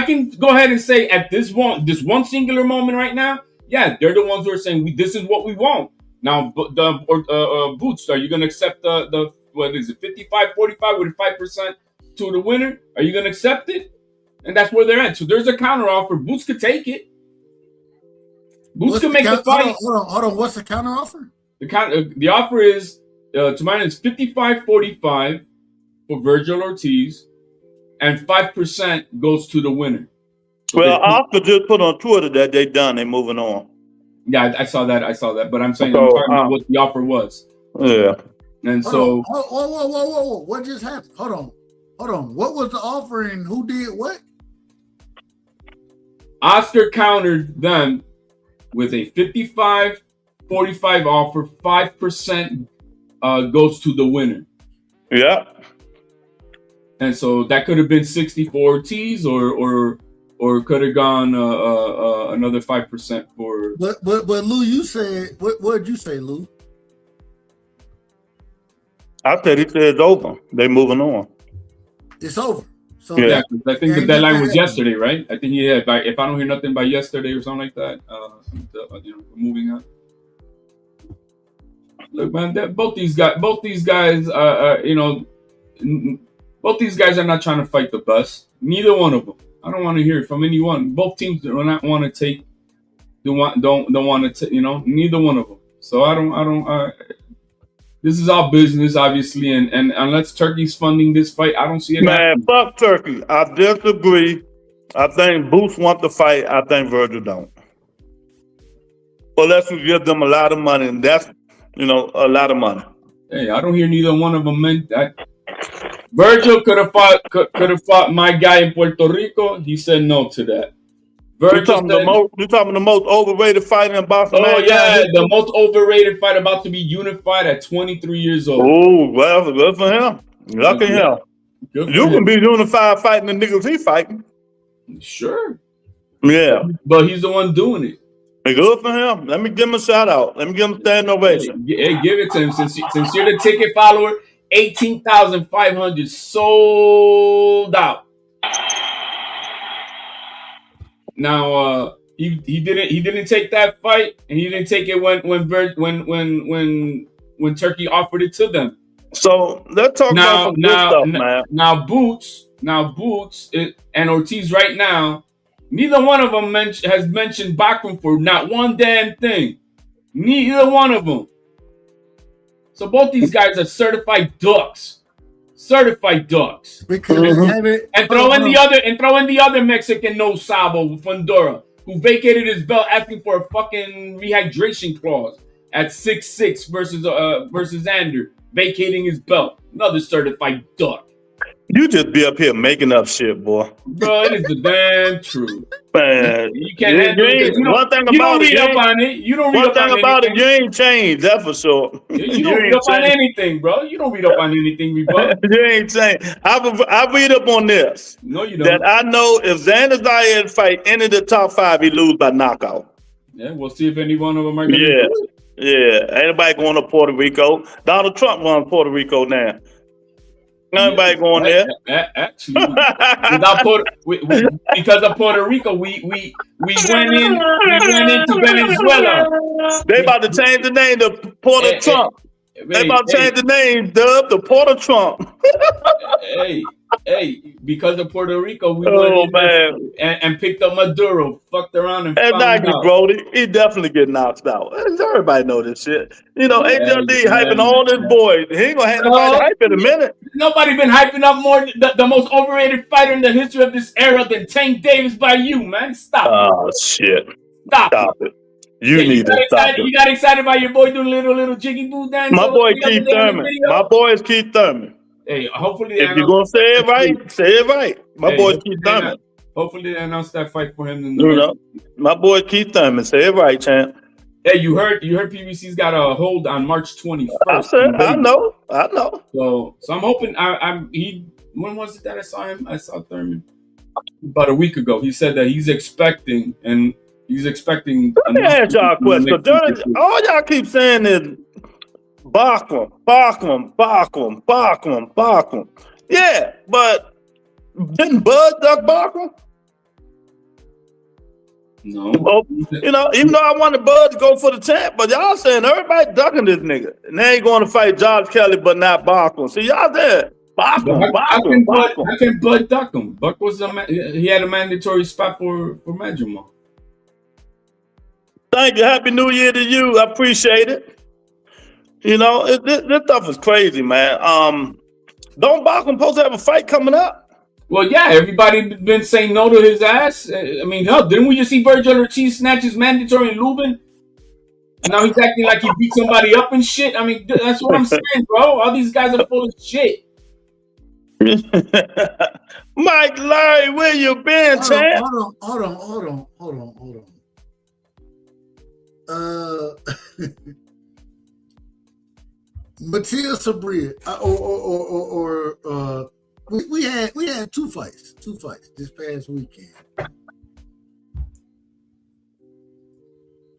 can go ahead and say at this one singular moment right now, yeah, they're the ones who are saying this is what we want. Now, Boots, are you going to accept the what is it, 55-45 with 5% to the winner? Are you going to accept it? And that's where they're at. So there's a counter offer. Boots could take it. Boots could make the fight. Hold on. What's the counter offer? The offer is, to mine, is 55-45 for Vergil Ortiz, and 5% goes to the winner. So well, Oscar just put on Twitter that they're done. They're moving on. Yeah, I saw that. But I'm saying I'm talking about what the offer was. Yeah. And so, whoa! What just happened? Hold on. What was the offer and who did what? Oscar countered them with a 55-45 offer. 5% goes to the winner. Yeah. And so that could have been 60 for Ortiz, or could have gone another 5% for. But Lou, you said what did you say, Lou? I said it's over. They're moving on. It's over. So yeah, I think the deadline was yesterday, right? I think if I don't hear nothing by yesterday or something like that, we're moving on. Look, man, both these guys, both these guys are not trying to fight the best. Neither one of them. I don't want to hear it from anyone. Both teams do not want to take. Don't want to. Neither one of them. So I don't. This is all business, obviously, and unless Turkey's funding this fight, I don't see it. Man, fuck Turkey. I disagree. I think Boots want to fight. I think Vergil don't. Unless we give them a lot of money, and that's a lot of money. Hey, I don't hear neither one of them meant that. Vergil could have fought my guy in Puerto Rico. He said no to that. You're talking the most overrated fighter in boxing. Oh yeah, the most overrated fighter about to be unified at 23 years old. Oh well, good for him. Lucky him. You can be unified fighting the niggas he fighting. Sure. Yeah, but he's the one doing it. Good for him. Let me give him a shout out. Let me give him a standing ovation. Hey, give it to him. Since you're the ticket follower, 18,500 sold out. Now he didn't take that fight, and he didn't take it when Turkey offered it to them. So let's talk about some good stuff, man. Now Boots and Ortiz right now. Neither one of them has mentioned Bachman for not one damn thing. Neither one of them. So both these guys are certified ducks. Certified ducks. Because and throw in the other Mexican no sabo Fundora, who vacated his belt asking for a fucking rehydration clause at 6'6" versus Ander, vacating his belt. Another certified duck. You just be up here making up shit, boy. Bro, it is the damn truth. Man, you can't handle it. One thing about it, you ain't changed, that's for sure. You don't read up on anything, bro. You don't read up on anything, Rebuck. You ain't changed. I read up on this. No, you don't. That I know if Xander Zayed fight any of the top 5, he lose by knockout. Yeah, we'll see if any one of them are going to do it. Yeah, anybody going to Puerto Rico? Donald Trump won Puerto Rico now. Nobody going there. Actually, because of Puerto Rico, we went into Venezuela. They about to change the name to Puerto Trump. They about to change the name, Dub, to Puerto Trump. Hey, because of Puerto Rico, we went and picked up Maduro, fucked around and found out. Bro, he definitely get knocked out. Everybody know this shit. HLD hyping all his boys. He ain't gonna have nobody hype in a minute. Nobody been hyping up more the most overrated fighter in the history of this era than Tank Davis by you, man. Stop it. Oh, shit. Stop it. You need to stop it. You got excited by your boy doing little jiggy boo dance? My boy Keith Thurman. My boy is Keith Thurman. Hey, hopefully if you're gonna say it right, say it right. My boy Keith Thurman. Hopefully they announce that fight for him. My boy Keith Thurman. Say it right, champ. Hey, you heard PBC's got a hold on March 21st. I know. So I'm hoping. When was it that I saw him? I saw Thurman about a week ago. He said that he's expecting. Let me ask y'all a question. All y'all keep saying is Bachman. Yeah, but didn't Bud duck Bachman? No. Well, even though I wanted Bud to go for the champ, but y'all saying everybody ducking this nigga. And they ain't going to fight George Kelly, but not Bachman. See, y'all there. Bachman. How can Bud duck him? Buck he had a mandatory spot for Majima. Thank you. Happy New Year to you. I appreciate it. This stuff is crazy, man. Don't Bachman supposed to have a fight coming up? Well, yeah, everybody been saying no to his ass. I mean, hell, didn't we just see Vergil Ortiz snatch his mandatory in Lubin? And now he's acting like he beat somebody up and shit. I mean, that's what I'm saying, bro. All these guys are full of shit. Mike Larry, where you been, champ? Hold on. Matthias Sabria, we had two fights this past weekend.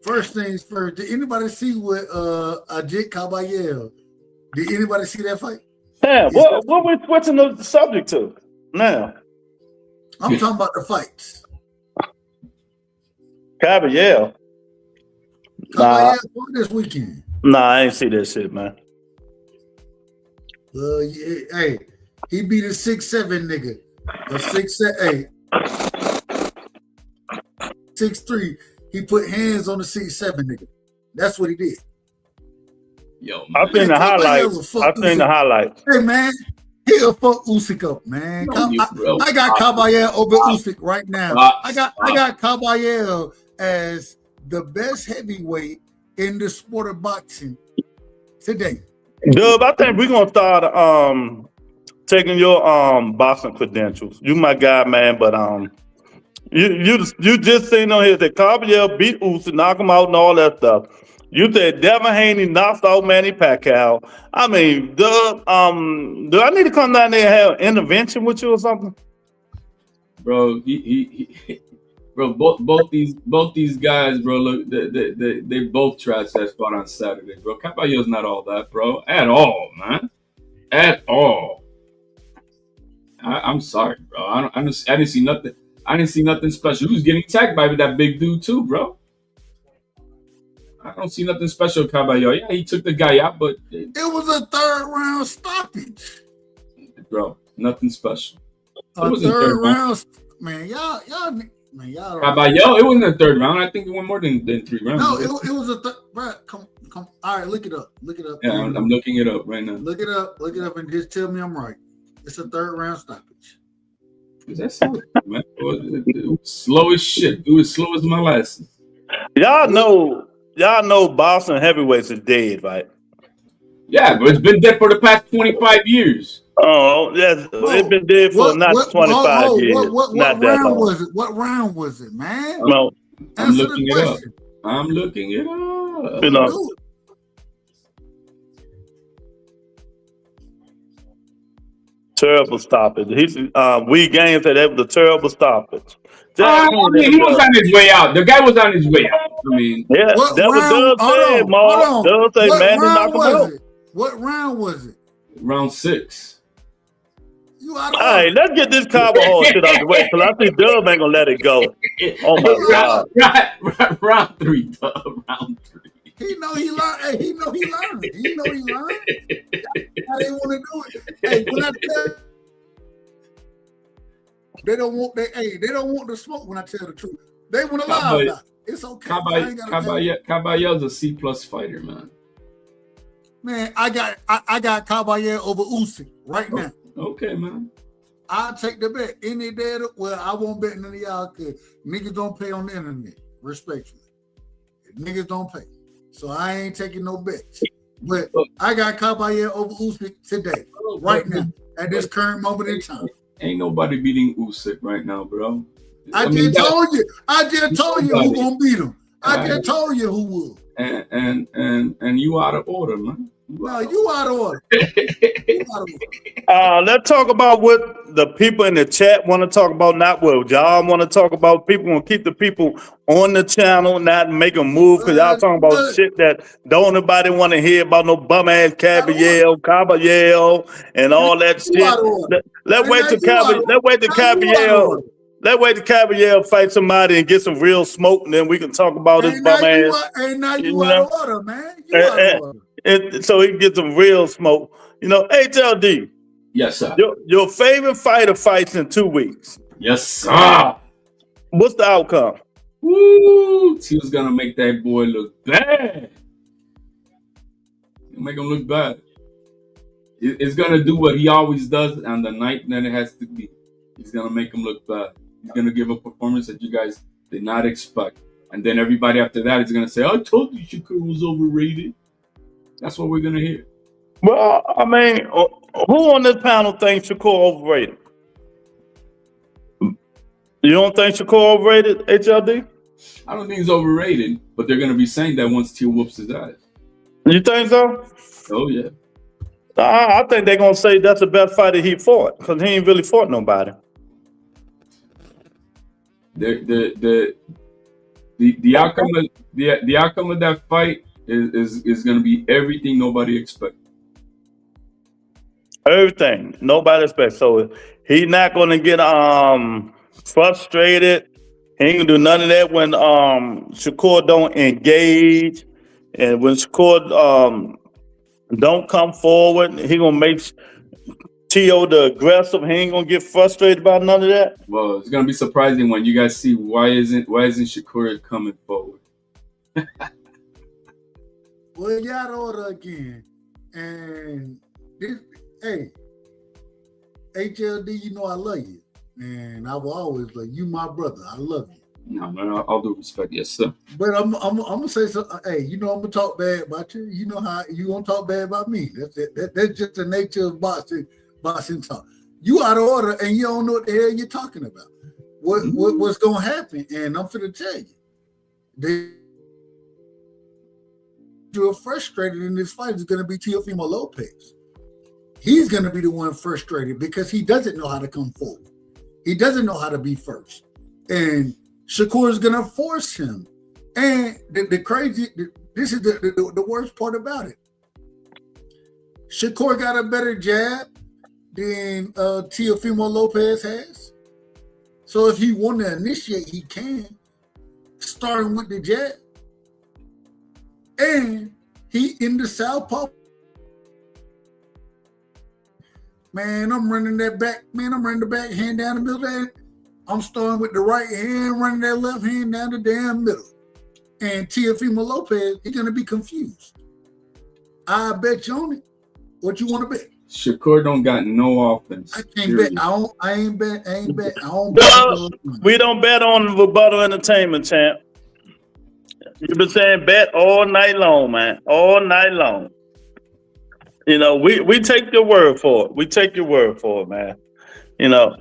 First things first, did anybody see what Ajit Caballero? Did anybody see that fight? Yeah, what we switching the subject to now? I'm talking about the fights. Caballero this weekend. Nah, I ain't see that shit, man. Well, hey, he beat a 6'7" nigga. A 6'8", 6'3". He put hands on the 6'7" nigga. That's what he did. Yo, I seen the highlights. I seen the highlights. Hey man, he'll fuck Usyk up, man. I got Caballero over Usyk right now. I got Caballero as the best heavyweight in the sport of boxing today. Dub, I think we're gonna start taking your boxing credentials. You my guy, man, but you just seen on here that Caballero beat Usyk, knock him out and all that stuff. You said Devin Haney knocks out Manny Pacquiao. I mean, Dub, do I need to come down there and have an intervention with you or something? Bro, bro, both these guys, bro, look, they both trash that spot on Saturday, bro. Caballero's not all that, bro, at all, man, at all. I'm sorry, bro. I didn't see nothing. I didn't see nothing special. He was getting tagged by that big dude too, bro. I don't see nothing special, Caballero. Yeah, he took the guy out, but it was a third round stoppage, bro. Nothing special. A third round, man. Y'all. Caballero, it wasn't a third round. I think it went more than 3 rounds. No, it was a third. Bro, come. All right, look it up. Yeah, I'm looking it up right now. Look it up, and just tell me I'm right. It's a third round stoppage. That's slow, man. It was slow as shit. It was slow as molasses. Y'all know boxing heavyweights is dead, right? Yeah, but it's been dead for the past 25 years. Oh, yes, it's been dead for 25 years. What round was it? What round was it, man? No, I'm looking it up. I'm looking it up. You know. Terrible stoppage. We Games said that was a terrible stoppage. He was on his way out. The guy was on his way out. I mean, yeah, that was Doug said, Mark. Doug said, man, knock him out. What round was it? Round 6. All right, let's get this cowboy shit out the way, because I think Dub ain't gonna let it go. Oh my God! Round 3, Dub. Round 3. He know he learned. Hey, he know he learned. How they want to do it? Hey, when I tell you, they don't want the smoke. When I tell the truth, they want to lie about it. It's okay. Caballero's a C+ fighter, man. Man, I got Caballero over Usyk right now. Okay, man. I'll take the bet any day. Well, I won't bet none of y'all because niggas don't pay on the internet. Respectfully, niggas don't pay. So I ain't taking no bets. But I got Caballero over Usyk today, right now, at this current moment in time. Ain't nobody beating Usyk right now, bro. I just told you who gonna beat him. I just told you who will. And you out of order, man. You out of order. Let's talk about what the people in the chat want to talk about. Not what y'all want to talk about. People want to keep the people on the channel, not make them move, because y'all talking about shit that don't nobody want to hear about. No bum ass Caballero, and all that shit. Let's wait till Caballero fight somebody and get some real smoke, and then we can talk about his bum ass. Now you out of order, man. You out of order. So he can get some real smoke. HLD. Yes, sir. Your favorite fighter fights in 2 weeks. Yes, sir. What's the outcome? Woo! He was gonna make that boy look bad. Make him look bad. It's gonna do what he always does on the night that it has to be. He's gonna make him look bad. He's gonna give a performance that you guys did not expect. And then everybody after that is gonna say, I told you Shakur was overrated. That's what we're gonna hear. Well, I mean, who on this panel thinks Shakur overrated? You don't think Shakur overrated, HLD? I don't think he's overrated, but they're gonna be saying that once Teal whoops his ass. You think so? Oh yeah. I think they're gonna say that's the best fighter he fought, because he ain't really fought nobody. The outcome of that fight is going to be everything nobody expected. Everything nobody expects. So he's not going to get frustrated. He ain't gonna do none of that when Shakur don't engage, and when Shakur don't come forward. He gonna make T.O. the aggressive. He ain't gonna get frustrated about none of that. Well, it's gonna be surprising when you guys see why isn't Shakur coming forward. Well, you out of order again. And this, hey, HLD, you know I love you. And I will always love you. You my brother. I love you. No, man, I'll do respect, yes, sir. But I'm gonna say something. Hey, you know I'm gonna talk bad about you. You know how you gonna talk bad about me. That's just the nature of boxing talk. You out of order and you don't know what the hell you're talking about. What's gonna happen? And I'm finna tell you, you're frustrated in this fight is gonna be Teofimo Lopez. He's gonna be the one frustrated because he doesn't know how to come forward. He doesn't know how to be first, and Shakur is gonna force him. And this is the worst part about it. Shakur got a better jab than Teofimo Lopez has. So if he want to initiate, he can, starting with the jab. And he in the southpaw. Man, I'm running that back. Man, I'm running the back hand down the middle there. I'm starting with the right hand, running that left hand down the damn middle. And Teofimo Lopez, he's going to be confused. I bet you on it. What you want to bet? Shakur don't got no offense. I can't bet. I ain't bet. I don't bet. We don't bet on rebuttal entertainment, champ. You've been saying bet all night long, man. All night long. You know, we take your word for it. We take your word for it, man. You know.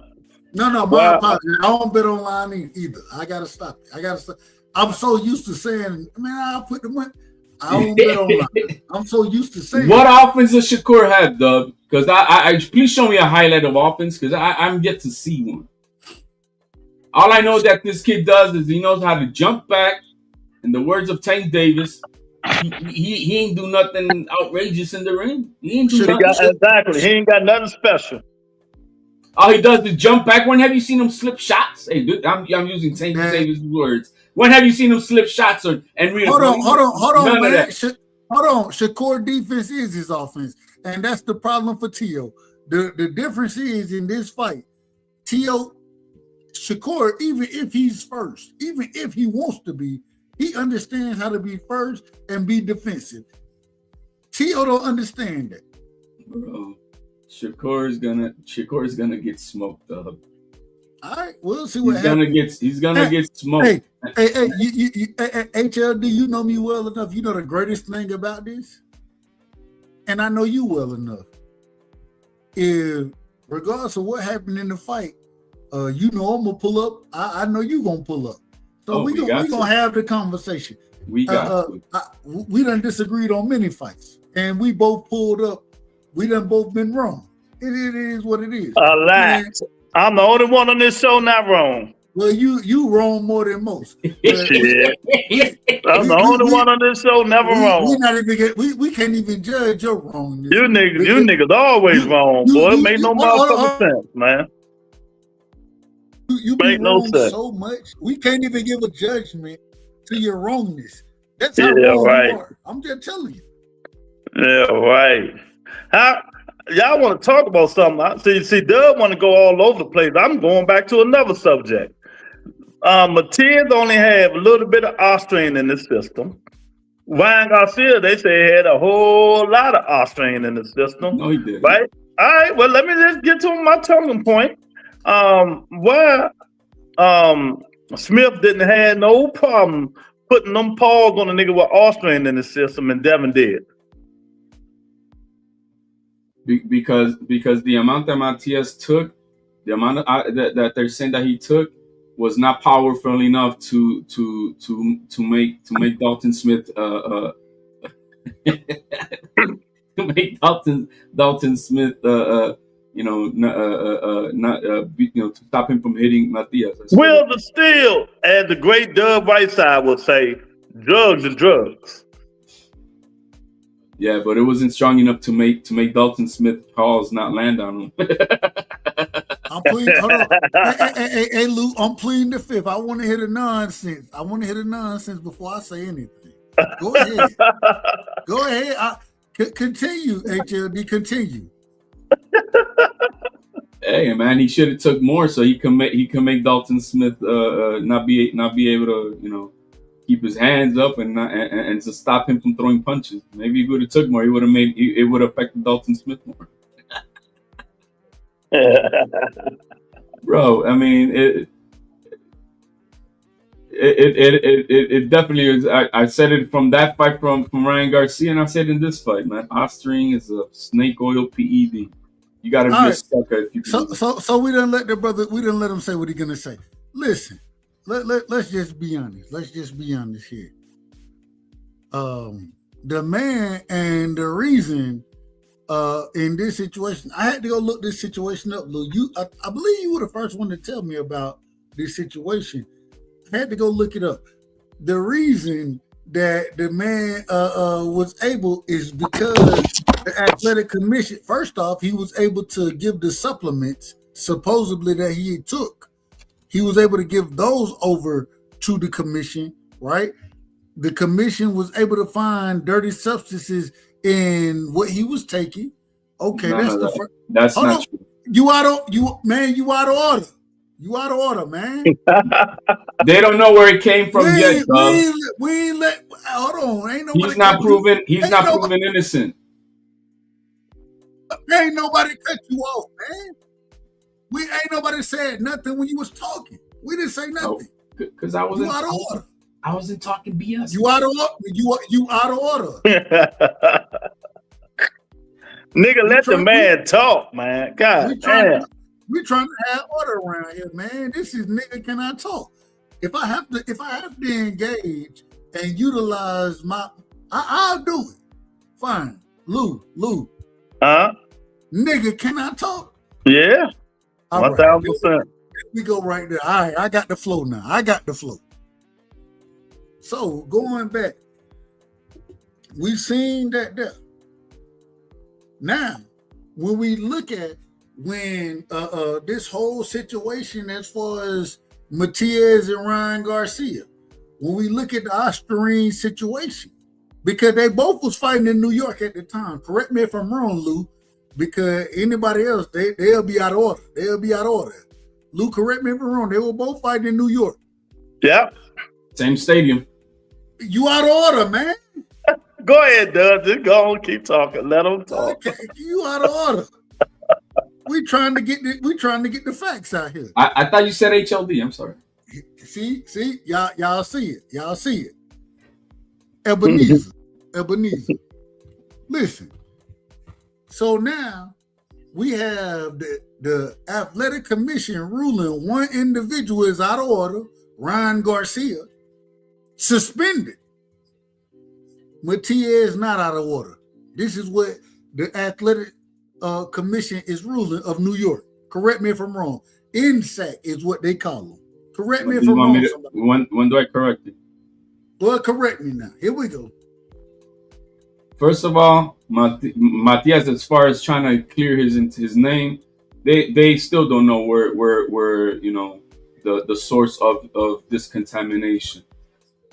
No, my apologies. I don't bet online either. I gotta stop it. I'm so used to saying, man, I'll put the money. I don't bet online. I'm so used to saying. What offense does Shakur have, Doug? Because I please show me a highlight of offense because I'm yet to see one. All I know that this kid does is he knows how to jump back. In the words of Tank Davis, he ain't do nothing outrageous in the ring. He ain't do nothing. Exactly. He ain't got nothing special. All he does is jump back. When have you seen him slip shots? Hey, dude, I'm using Tank Davis' words. When have you seen him slip shots and really? Hold on, man. Hold on. Shakur defense is his offense, and that's the problem for Teo. The difference is in this fight, Shakur, even if he's first, even if he wants to be, he understands how to be first and be defensive. Teo don't understand that. Bro, Shakur is gonna get smoked up. All right, we'll see what happens. He's gonna get smoked. Hey, HLD, you know me well enough. You know the greatest thing about this, and I know you well enough. If regardless of what happened in the fight, you know I'm gonna pull up. I know you gonna pull up. So we gonna have the conversation. We got we done disagreed on many fights, and we both pulled up. We done both been wrong. It is what it is. Relax. I'm the only one on this show not wrong. Well, you wrong more than most. I'm the only one on this show never wrong. We can't even judge your wrongness. You niggas always wrong, boy. It make no motherfucking sense, man. You make no sense so much. We can't even give a judgment to your wrongness. That's how wrong you are. I'm just telling you. Yeah, right. Y'all want to talk about something? See, Doug want to go all over the place. I'm going back to another subject. Matias only have a little bit of Austrian in the system. Ryan Garcia, they say, had a whole lot of Austrian in the system. No, he didn't. Right? All right. Well, let me just get to my talking point. Why Smith didn't have no problem putting them paws on a nigga with Austrian in the system, and Devin did. Because the amount that Matias took, the amount of, that they're saying that he took was not powerful enough to make Dalton Smith to make Dalton Smith to stop him from hitting Matias. Will the steel, as the great Doug Whiteside would say, drugs are drugs. Yeah, but it wasn't strong enough to make Dalton Smith calls not land on him. I'm pleading. Hold on. Hey, Luke, I'm pleading the fifth. I want to hear the nonsense. I want to hear the nonsense before I say anything. Go ahead. Go ahead. Continue, HLD. Continue. Hey, man, he should have took more so he can make Dalton Smith not be able to keep his hands up and to stop him from throwing punches. Maybe he would have took more. He would have it would have affected Dalton Smith more. Bro, I mean, it definitely is. I said it from that fight from Ryan Garcia, and I said in this fight, man, Osterine is a snake oil PED. You got to be a sucker if you can. So we didn't let the brother. We didn't let him say what he's gonna say. Listen, let's just be honest. Let's just be honest here. The man and the reason in this situation, I had to go look this situation up, Lou. I believe you were the first one to tell me about this situation. I had to go look it up. The reason that the man was able is because the athletic commission, first off, he was able to give the supplements supposedly that he took. He was able to give those over to the commission, right? The commission was able to find dirty substances in what he was taking. Okay, that's not true. You out of order. You out of order, man. They don't know where it came from yet, we ain't let. Hold on, ain't nobody. He's not proven. He's not proven innocent. Ain't nobody cut you off, man. Ain't nobody said nothing when you was talking. We didn't say nothing. Because I wasn't. You out of order. I wasn't talking BS. You out of order. You out of order. Nigga, let the man talk, man. God damn. We're trying to have order around here, man. This is nigga, can I talk? If I have to engage and utilize I'll do it. Fine. Lou. Nigga, can I talk? Yeah. 1,000%. We go right there. All right, I got the flow now. So going back, we've seen that there. Now, when we look at this whole situation as far as Matias and Ryan Garcia, when we look at the Osterine situation, because they both was fighting in New York at the time. Correct me if I'm wrong, Lou, because anybody else, they'll be out of order. Lou, correct me if I'm wrong. They were both fighting in New York. Yeah. Same stadium. You out of order, man. Go ahead, Doug. Just go on, keep talking. Let them talk. Okay. You out of order. We trying to get the facts out here. I thought you said HLD. I'm sorry. See, y'all see it. Ebenezer. Listen. So now we have the athletic commission ruling one individual is out of order, Ryan Garcia, suspended. Matias not out of order. This is what the athletic commission is ruling of New York. Correct me if I'm wrong. INSAC is what they call them. Correct me if I'm wrong. When do I correct you? Well, correct me now. Here we go. First of all, Matias, as far as trying to clear his name, they still don't know where the source of this contamination.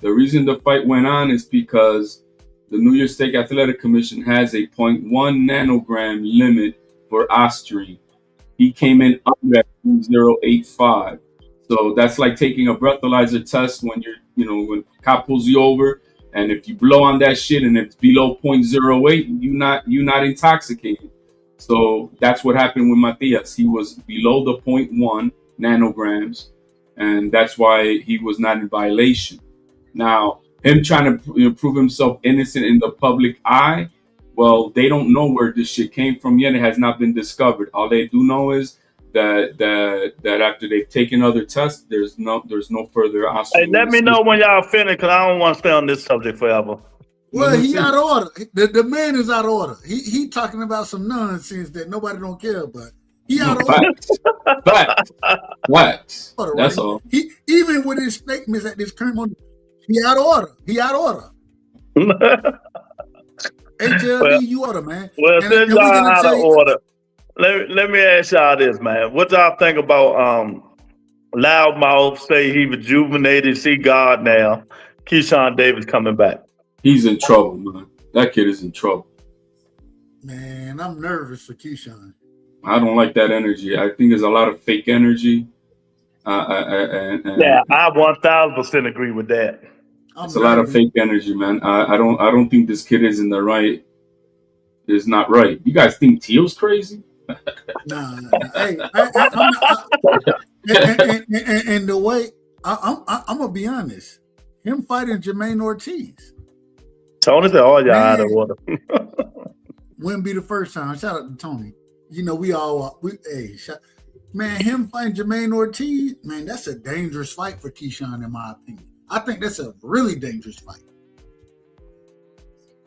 The reason the fight went on is because the New York State Athletic Commission has a 0.1 nanogram limit for Osterine. He came in under at 0.085. So that's like taking a breathalyzer test when when cop pulls you over, and if you blow on that shit and it's below 0.08, you're not intoxicated. So that's what happened with Matias. He was below the 0.1 nanograms, and that's why he was not in violation. Now, him trying to prove himself innocent in the public eye, well, they don't know where this shit came from yet. It has not been discovered. All they do know is that after they've taken other tests, there's no further. Hey, let me know when y'all finish, because I don't want to stay on this subject forever. Well, he out of order. The man is out of order. He talking about some nonsense that nobody don't care about. He out of order. Facts. That's all. He even with his statements at this current moment. He out of order. HLD, you order, man. Well, since y'all out of order, let me ask y'all this, man. What y'all think about Loudmouth say he rejuvenated, see God now? Keyshawn Davis coming back. He's in trouble, man. That kid is in trouble. Man, I'm nervous for Keyshawn. I don't like that energy. I think there's a lot of fake energy. Yeah, I 1,000% agree with that. It's a lot of fake energy, man. I don't think this kid is in the right. Is not right. You guys think Teal's crazy? Nah. Hey, and the way I'm gonna be honest, him fighting Jermaine Ortiz. Tony said, "Oh, y'all out of water." Wouldn't be the first time. Shout out to Tony. You know, man, him fighting Jermaine Ortiz, man, that's a dangerous fight for Keyshawn, in my opinion. I think that's a really dangerous fight.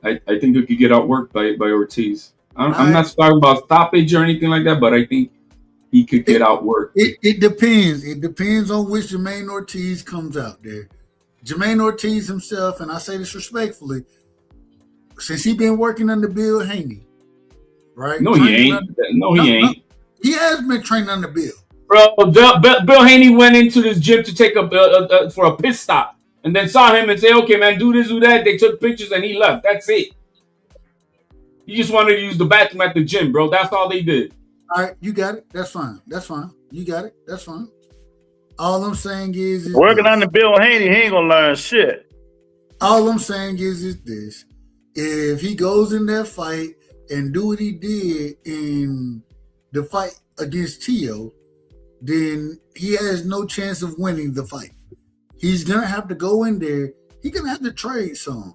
I think he could get outworked by Ortiz. I'm not talking about stoppage or anything like that, but I think he could get outworked. It depends. It depends on which Jermaine Ortiz comes out there. Jermaine Ortiz himself, and I say this respectfully, since he been working under Bill Haney, right? No, he ain't. He ain't. He has been training under Bill. Bro, Bill Haney went into this gym to take for a pit stop. And then saw him and say, okay, man, do this, do that. They took pictures and he left. That's it. He just wanted to use the bathroom at the gym, bro. That's all they did. All right, you got it. That's fine. That's fine. You got it. That's fine. All I'm saying is working on the Bill Haney, he ain't gonna learn shit. All I'm saying is this. If he goes in that fight and do what he did in the fight against Tio, then he has no chance of winning the fight. He's going to have to go in there. He's going to have to trade some.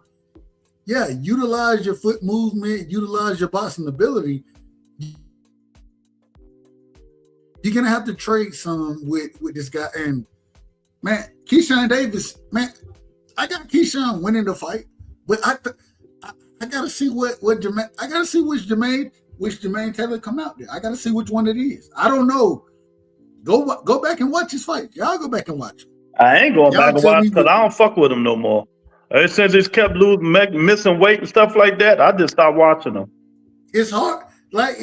Yeah, utilize your foot movement, utilize your boxing ability. You're going to have to trade some with this guy. And, man, Keyshawn Davis, man, I got Keyshawn winning the fight. But I got to see what Jermaine, I got to see which Jermaine Taylor come out there. I got to see which one it is. I don't know. Go back and watch his fight. Y'all go back and watch him. I ain't going back and watch because I don't fuck with him no more. Ever since he's kept missing weight and stuff like that, I just stopped watching him. It's hard. Like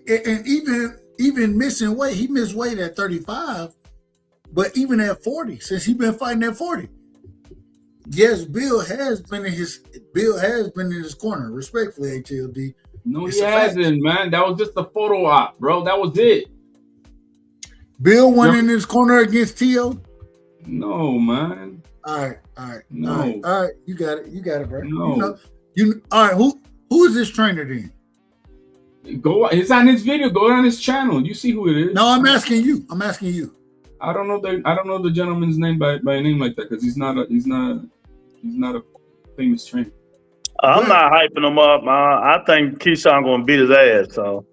and even missing weight, he missed weight at 35, but even at 40, since he's been fighting at 40. Yes, Bill has been in his corner, respectfully, HLD. No, he hasn't, man. That was just a photo op, bro. That was it. Bill went in his corner against Tio. No, man. All right. No. All right. You got it, bro. No. All right. Who is this trainer then? It's on his video. Go on his channel. You see who it is. No, I'm asking you. I don't know the gentleman's name by a name like that because he's not a famous trainer. I'm not hyping him up. I think Keyshawn gonna beat his ass. So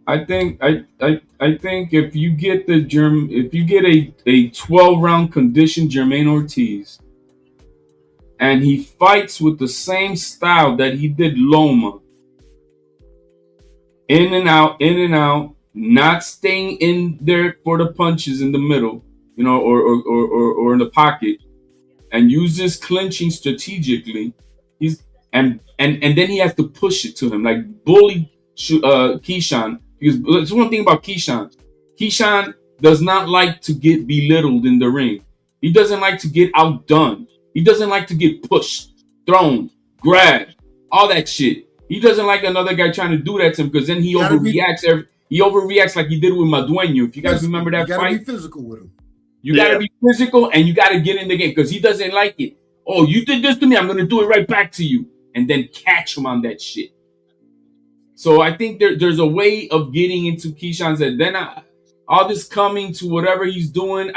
I think if you get a 12-round conditioned Jermaine Ortiz and he fights with the same style that he did Loma, in and out, not staying in there for the punches in the middle, or in the pocket, and uses clinching strategically, and then he has to push it to him, like bully Keyshawn. Because there's one thing about Keyshawn. Keyshawn does not like to get belittled in the ring. He doesn't like to get outdone. He doesn't like to get pushed, thrown, grabbed, all that shit. He doesn't like another guy trying to do that to him because then he overreacts. He overreacts like he did with Madueño. If you guys remember that fight, you gotta be physical with him. You gotta be physical and you gotta get in the game because he doesn't like it. Oh, you did this to me, I'm gonna do it right back to you, and then catch him on that shit. So I think there's a way of getting into Keyshawn's head. Then all this coming to whatever he's doing.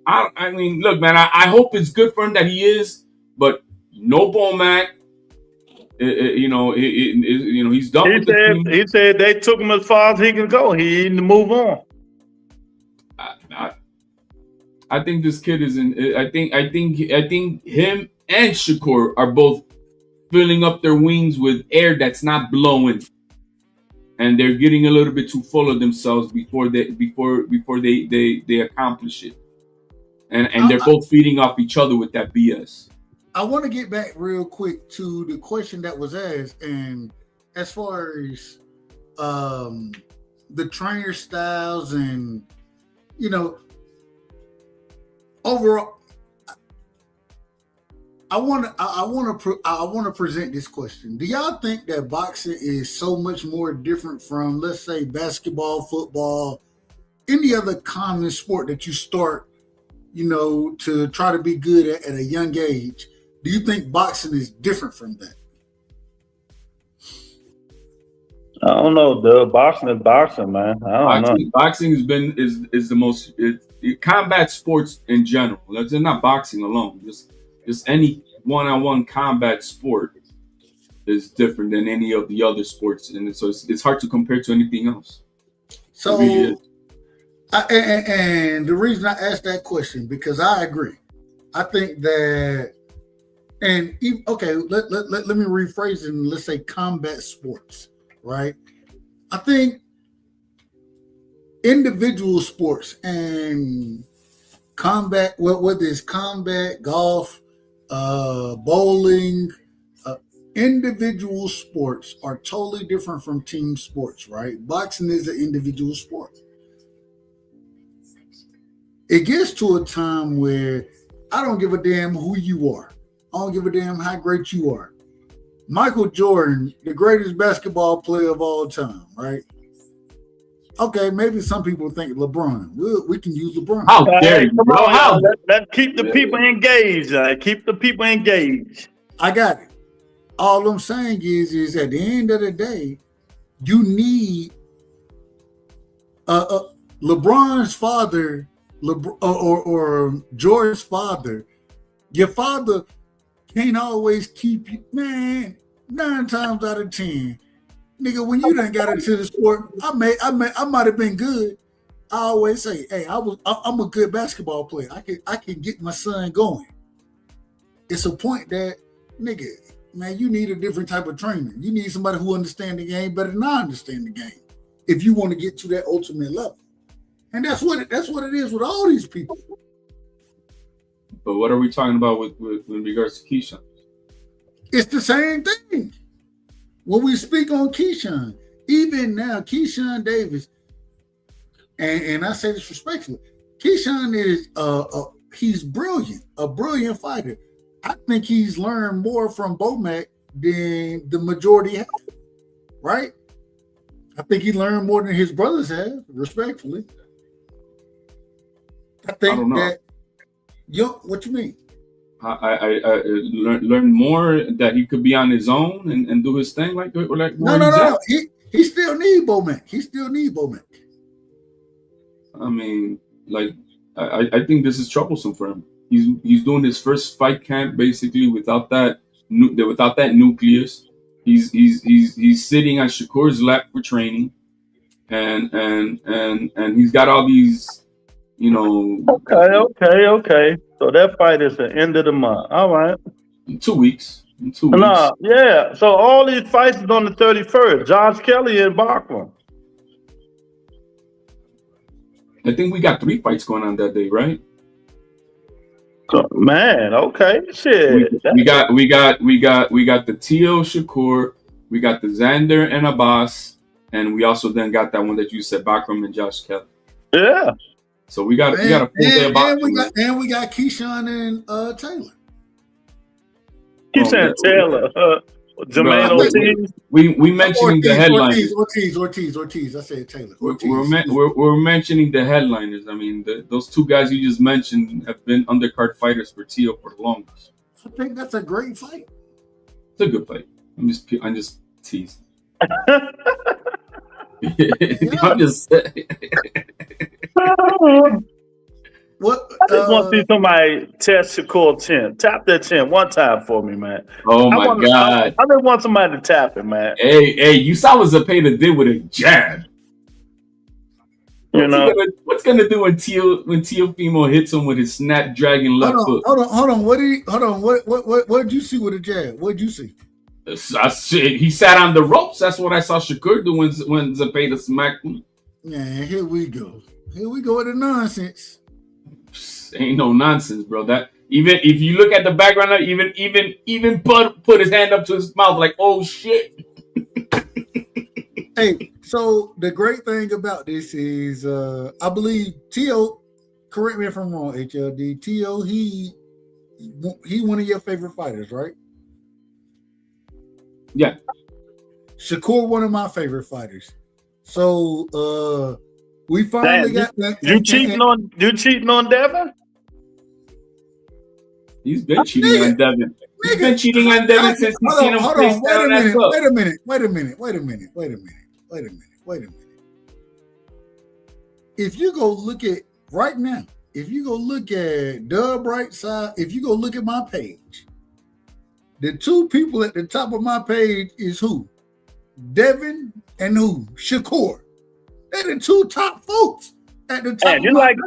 I mean, look, man. I hope it's good for him that he is, but no ball, man. He's done with the team. He said they took him as far as he can go. He needs to move on. I think this kid is in. I think him and Shakur are both filling up their wings with air that's not blowing. And they're getting a little bit too full of themselves before they accomplish it, and they're both feeding off each other with that BS. I want to get back real quick to the question that was asked, and as far as the trainer styles and overall, I want to present this question. Do y'all think that boxing is so much more different from, let's say, basketball, football, any other common sport that you start to try to be good at a young age. Do you think boxing is different from that? I don't know, dude. Boxing is boxing, man. I don't know. Boxing is the most combat sports in general. It's not boxing alone. Just any one-on-one combat sport is different than any of the other sports, and so it's hard to compare to anything else. So, really and the reason I asked that question because I agree. I think that, and okay, let me rephrase it and let's say combat sports, right? I think individual sports and combat, whether it's combat, golf, bowling, individual sports are totally different from team sports, right? Boxing is an individual sport. It gets to a time where I don't give a damn who you are. I don't give a damn how great you are. Michael Jordan, the greatest basketball player of all time, right? Okay, maybe some people think LeBron. We can use LeBron. How dare you, bro? Let's keep the people engaged. Keep the people engaged. I got it. All I'm saying is at the end of the day, you need LeBron's father, or Jordan's father. Your father can't always keep you, man. 9 times out of 10, nigga, when you done got into the sport, I might have been good. I always say, hey, I'm a good basketball player. I can get my son going. It's a point that, nigga, man, you need a different type of training. You need somebody who understands the game better than I understand the game if you want to get to that ultimate level. And that's what it is with all these people. But what are we talking about with regards to Keyshawn? It's the same thing. When we speak on Keyshawn, even now, Keyshawn Davis, and I say this respectfully, Keyshawn is he's brilliant, a brilliant fighter. I think he's learned more from Bomac than the majority have, right? I think he learned more than his brothers have, respectfully. I think that, what you mean? I learned more that he could be on his own and do his thing like no. He still need Bomac. I mean, like I think this is troublesome for him. He's doing his first fight camp basically without that nucleus. He's sitting on Shakur's lap for training, and he's got all these. Okay. So that fight is the end of the month. All right. In 2 weeks. Yeah. So all these fights is on the 31st. Josh Kelly and Bachman. I think we got 3 fights going on that day, right? Man, okay. Shit. We got the Tio Shakur, we got the Xander and Abbas, and we also then got that one that you said, Bachman and Josh Kelly. Yeah. So we got a full day of boxing. And we got Keyshawn and Taylor. Keep saying Taylor. Jermaine Ortiz. We mentioning the headliners. Ortiz. I said Taylor. We're mentioning the headliners. I mean, those 2 guys you just mentioned have been undercard fighters for Tio for the longest. I think that's a great fight. It's a good fight. I'm just teasing. I'm just saying. What? I just want to see somebody test Shakur's chin. Tap that chin one time for me, man. Oh my God! I just want somebody to tap it, man. Hey! You saw what Zepeda did with a jab. What's gonna do when Teofimo hits him with his snapdragon left foot? Hold on. What did you see with a jab? What did you see? He sat on the ropes. That's what I saw Shakur do when Zepeda smacked him. Yeah, here we go with the nonsense. Ain't no nonsense, bro. That even if you look at the background, even put his hand up to his mouth like, oh shit. Hey, so the great thing about this is, I believe Tio. Correct me if I'm wrong, HLD. Tio, he one of your favorite fighters, right? Yeah. Shakur, one of my favorite fighters. So we finally got that. You cheating on Devin? He's been cheating on Devin. He's been cheating on Devin since he's seen him face down that club. Wait a minute. If you go look at right now, if you go look at the bright side, if you go look at my page, the two people at the top of my page is who? Devin and who? Shakur. They're the two top folks at the top. You like.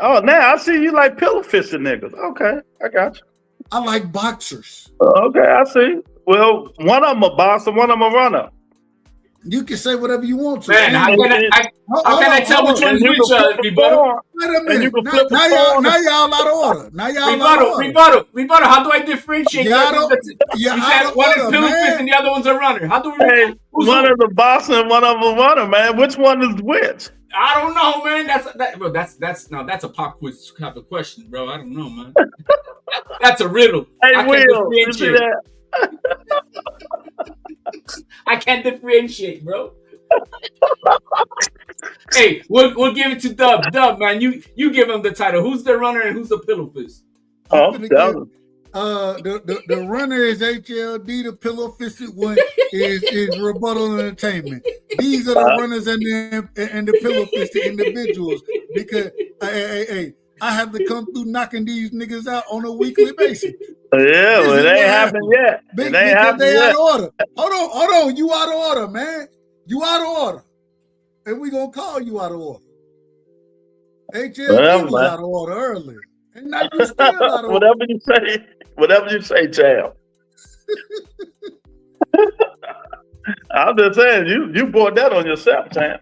Oh, now I see you like pillow fisting niggas. Okay, I got you. I like boxers. Okay, I see. Well, one of them a boxer, one of them a runner. You can say whatever you want to. Man, how can I tell which one's which? Rebuttal. Wait a minute. Now y'all out of order. Rebuttal. How do I differentiate? You said one is pillow fist and the other one's a runner. How do we? Hey, one is a boxer and one of them a runner, man. Which one is which? I don't know, man. That's a pop quiz type of question, bro. I don't know, man. That's a riddle. Hey, Will, you see that? I can't differentiate, bro. Hey, we'll give it to Dub. Dub, man, you give him the title. Who's the runner and who's the pillow fist? The runner is HLD. The pillow fisted one is Rebuttal Entertainment. These are the runners and the pillow fisted individuals because hey, I have to come through knocking these niggas out on a weekly basis. Yeah, well, it ain't happened yet. It ain't happened yet. Out of order. Hold on. You out of order, man. You out of order. And we gonna call you out of order. HLD was out of order earlier. And now you still out of order. Whatever you say, Cham. I'm just saying, you brought that on yourself, Cham.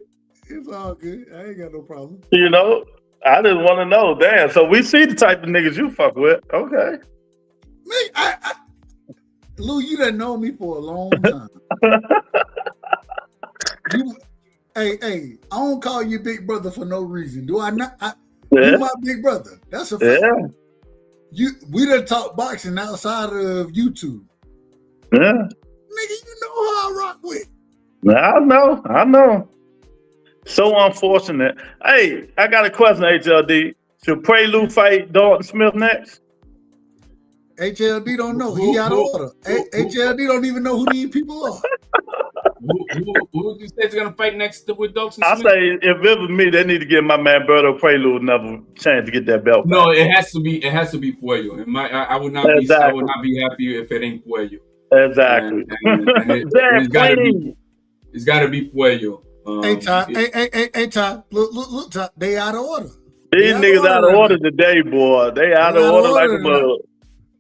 It's all good. I ain't got no problem. You know, I just want to know. Damn, so we see the type of niggas you fuck with. Okay. Me, Lou, you done known me for a long time. Hey, I don't call you big brother for no reason. Do I not? You my big brother. That's a fact. Yeah. We done talk boxing outside of YouTube. Yeah. Nigga, you know who I rock with. I know. So unfortunate. Hey, I got a question, HLD. Should Prelude fight Dalton Smith next? HLD don't know. He out of order. HLD don't even know who these people are. Who do you say is going to fight next with Dalton Smith? I say if it was me, they need to give my man Berto Prelude another chance to get that belt back. No, it has to be Puello. I would not be happy if it ain't Puello. Exactly. It's got to be Puello. Hey, Ty. Look, Ty. They out of order. These niggas out of order today, boy. They out of order like a bug.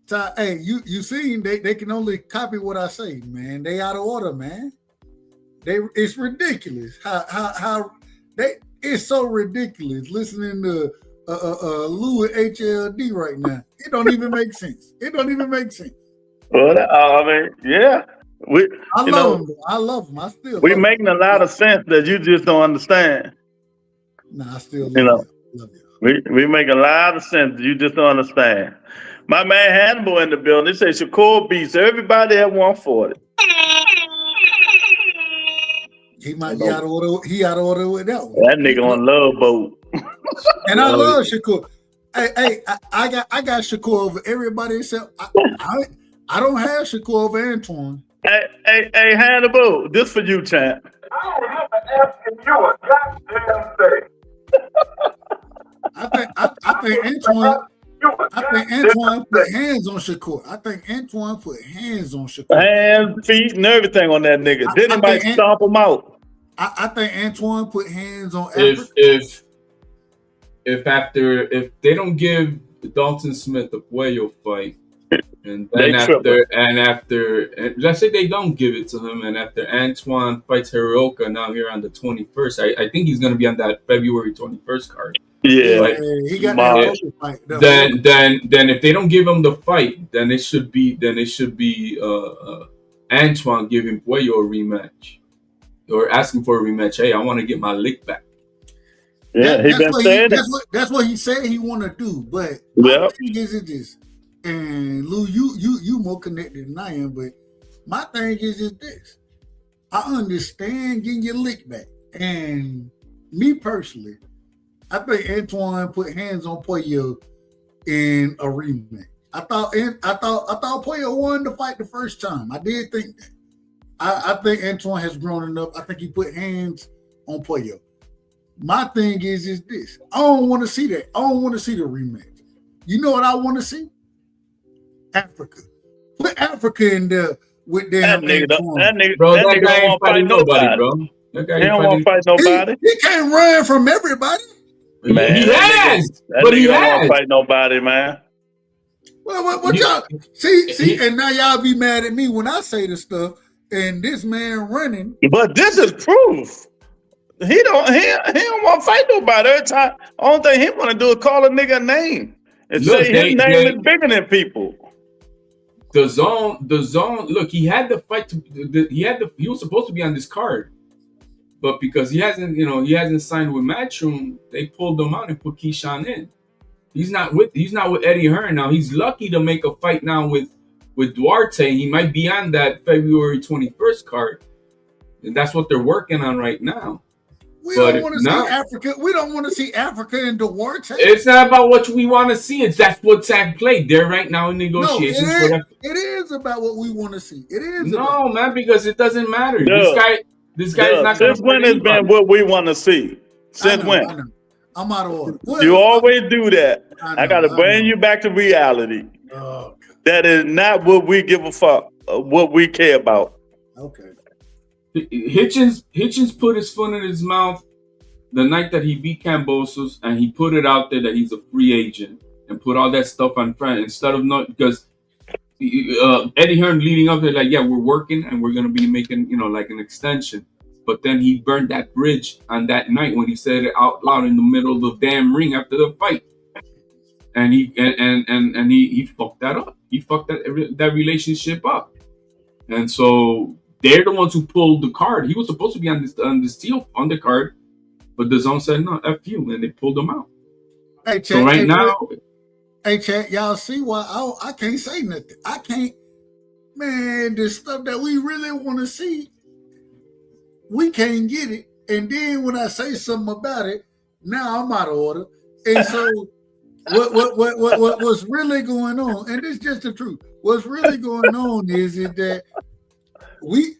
Ty, hey, you seen they can only copy what I say, man. They out of order, man. It's ridiculous. How it's so ridiculous listening to Lou and HLD right now. It don't even make sense. Well, I mean, yeah. I love them. I still we making a lot of sense that you just don't understand. Nah, I still love you. We make a lot of sense that you just don't understand. My man Hannibal in the building. They say Shakur beats everybody at 140. He might be out of order. He out of order with that one. That nigga on Love Boat. And I love Shakur. Hey, I got Shakur over everybody except I don't have Shakur over Antoine. Hey, Hannibal, this for you, champ. I don't remember asking you a goddamn thing. I think Antoine put hands on Shakur. Hands, feet, and everything on that nigga. Didn't anybody stomp him out? I think Antoine put hands on. If they don't give Dalton Smith the Puello fight, and then after let's say they don't give it to him, and after Antoine fights Hiroka now here on the 21st, I think he's going to be on that February 21st card. Yeah, he got that fight. Then if they don't give him the fight, then it should be Antoine giving Puello a rematch or asking for a rematch. Hey, I want to get my lick back. Yeah, that's what he said he want to do. But the thing is this, and Lou, you more connected than I am. But my thing is this: I understand getting your lick back, and me personally, I think Antoine put hands on Puello in a rematch. I thought Pollo won the fight the first time. I did think that. I think Antoine has grown enough. I think he put hands on Pollo. My thing is this. I don't want to see that. I don't want to see the rematch. You know what I want to see? Africa. Put Africa in there with them. That nigga, bro, that nigga don't want to fight nobody, bro. That guy he don't want to fight nobody. He can't run from everybody. Man, he has. But he don't want to fight nobody, man. Well, what y'all see, and now y'all be mad at me when I say this stuff, and this man running. But this is proof. He don't want to fight nobody. Every time, only thing he want to do is call a nigga a name and say his name is bigger than people. The zone. Look, he had the fight. He was supposed to be on this card, but because he hasn't signed with Matchroom, they pulled him out and put Keyshawn in. He's not with Eddie Hearn now. He's lucky to make a fight now with Duarte. He might be on that February 21st card, and that's what they're working on right now. We don't want to see Africa. We don't want to see Africa and Duarte. It's not about what we want to see. That's what's at play. They're right now in negotiations. No, it is about what we want to see. It is. No, man, because it doesn't matter. This guy is not. Since when has been what we want to see? Since when? I'm out of order. Well, you always do that. I got to bring you back to reality. Oh, that is not what we give a fuck. What we care about. Okay. Hitchens put his foot in his mouth the night that he beat Kambosos, and he put it out there that he's a free agent and put all that stuff on front instead of not because Eddie Hearn leading up there like, yeah, we're working and we're gonna be making like an extension. But then he burned that bridge on that night when he said it out loud in the middle of the damn ring after the fight, and he fucked that up. He fucked that relationship up, and so they're the ones who pulled the card. He was supposed to be on this deal on the card, but the zone said no, F you, and they pulled him out. Hey, Chad, so right now, hey Chad, y'all see why I can't say nothing. I can't, man. The stuff that we really want to see. We can't get it, and then when I say something about it, now I'm out of order. And so, what's really going on? And it's just the truth. What's really going on is that we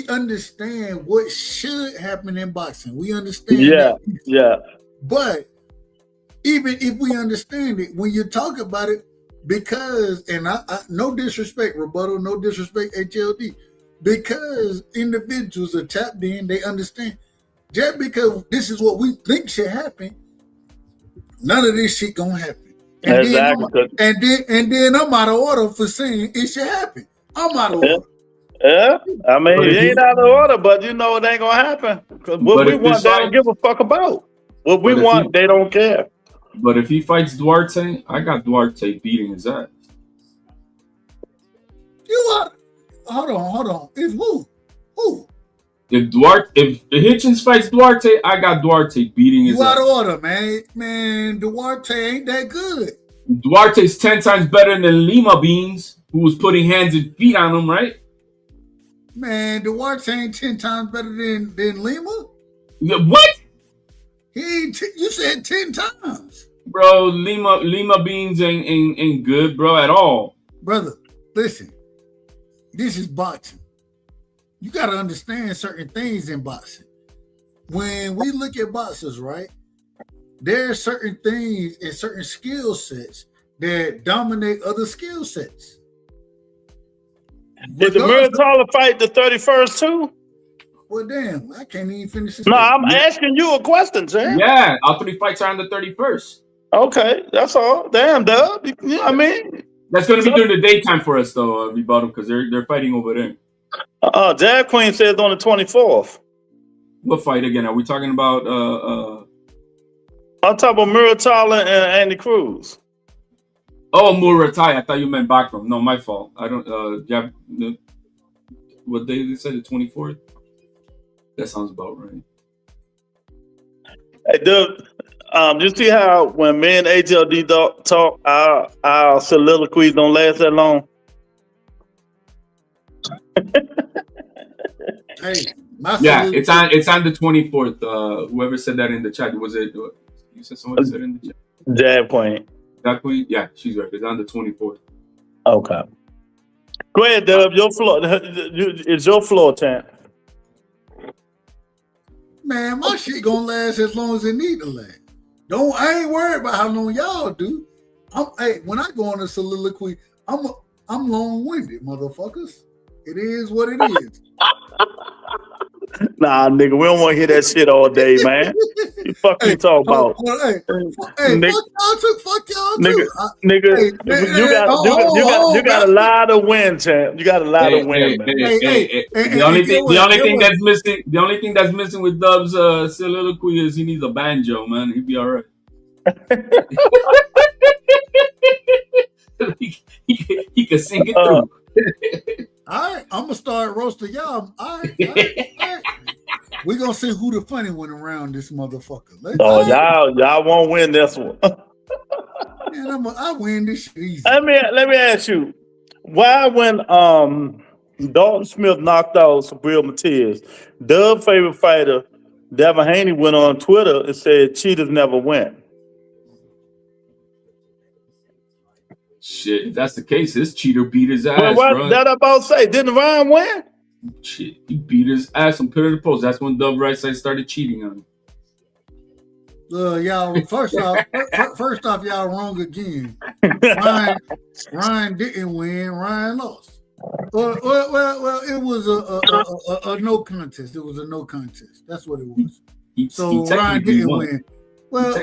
understand what should happen in boxing. We understand. Yeah. But even if we understand it, when you talk about it, because I no disrespect, rebuttal, no disrespect, HLD. Because individuals are tapped in, they understand. Just because this is what we think should happen, none of this shit gonna happen. And then I'm out of order for saying it should happen. I'm out of order. Yeah, I mean, it ain't out of order, but it ain't gonna happen. Because what we want, they don't give a fuck about. What we want, they don't care. But if he fights Duarte, I got Duarte beating his ass. You are. Hold on. It's who? If Hitchens fights Duarte, I got Duarte beating his ass. You out of order, man. Man, Duarte ain't that good. Duarte's 10 times better than Lima Beans, who was putting hands and feet on him, right? Man, Duarte ain't 10 times better than Lima? Yeah, what? You said 10 times. Bro, Lima Beans ain't good, bro, at all. Brother, listen. This is boxing. You got to understand certain things in boxing. When we look at boxers, right, there are certain things and certain skill sets that dominate other skill sets. Did the Muratalla fight the 31st too? Well, damn, I can't even finish this. No, I'm asking you a question, Jay. Yeah, all 3 fights are on the 31st. Okay, that's all. Damn, Dub. You know what I mean? That's going to be during the daytime for us, though, Rebuttal, because they're fighting over there. Jag Queen says on the 24th. What fight again? Are we talking about? I'm talking about Muratalla and Andy Cruz. Oh, Muratai. I thought you meant Bakram. No, my fault. I don't. What day did they say? The 24th. That sounds about right. Hey, Dub. You see how when me and HLD talk, our soliloquies don't last that long? Hey, it's on the 24th. Whoever said that in the chat, was it? You said someone said in the chat. Jab Queen. That queen, yeah, she's right. It's on the 24th. Okay. Go ahead, Dub. Your floor. It's your floor, champ. Man, my shit gonna last as long as it need to last. I ain't worried about how long y'all do. When I go on a soliloquy, I'm long-winded, motherfuckers. It is what it is. Nah, nigga, we don't want to hear that shit all day, man. You fucking talk about. Hey, nigga, fuck y'all too. Nigga, you got a lot of win, champ. You got a lot of win, man. The only thing that's missing with Dub's soliloquy is he needs a banjo, man. He'd be all right. he can sing it through. All right, I'm gonna start roasting y'all. All right. We're gonna see who the funny one around this motherfucker. Y'all won't win this one. Man, I win this shit easy. Let me ask you, why when Dalton Smith knocked out Sabril Matias, Dub's favorite fighter, Devin Haney, went on Twitter and said cheaters never win? Shit, if that's the case, this cheater beat his ass, bro. That about to say, didn't Ryan win? Shit, he beat his ass and put it in the post. That's when Dub Right Side started cheating on him. Y'all, first off, y'all wrong again. Ryan didn't win. Ryan lost. Well, it was a no contest. It was a no contest. That's what it was. Ryan didn't win. Well,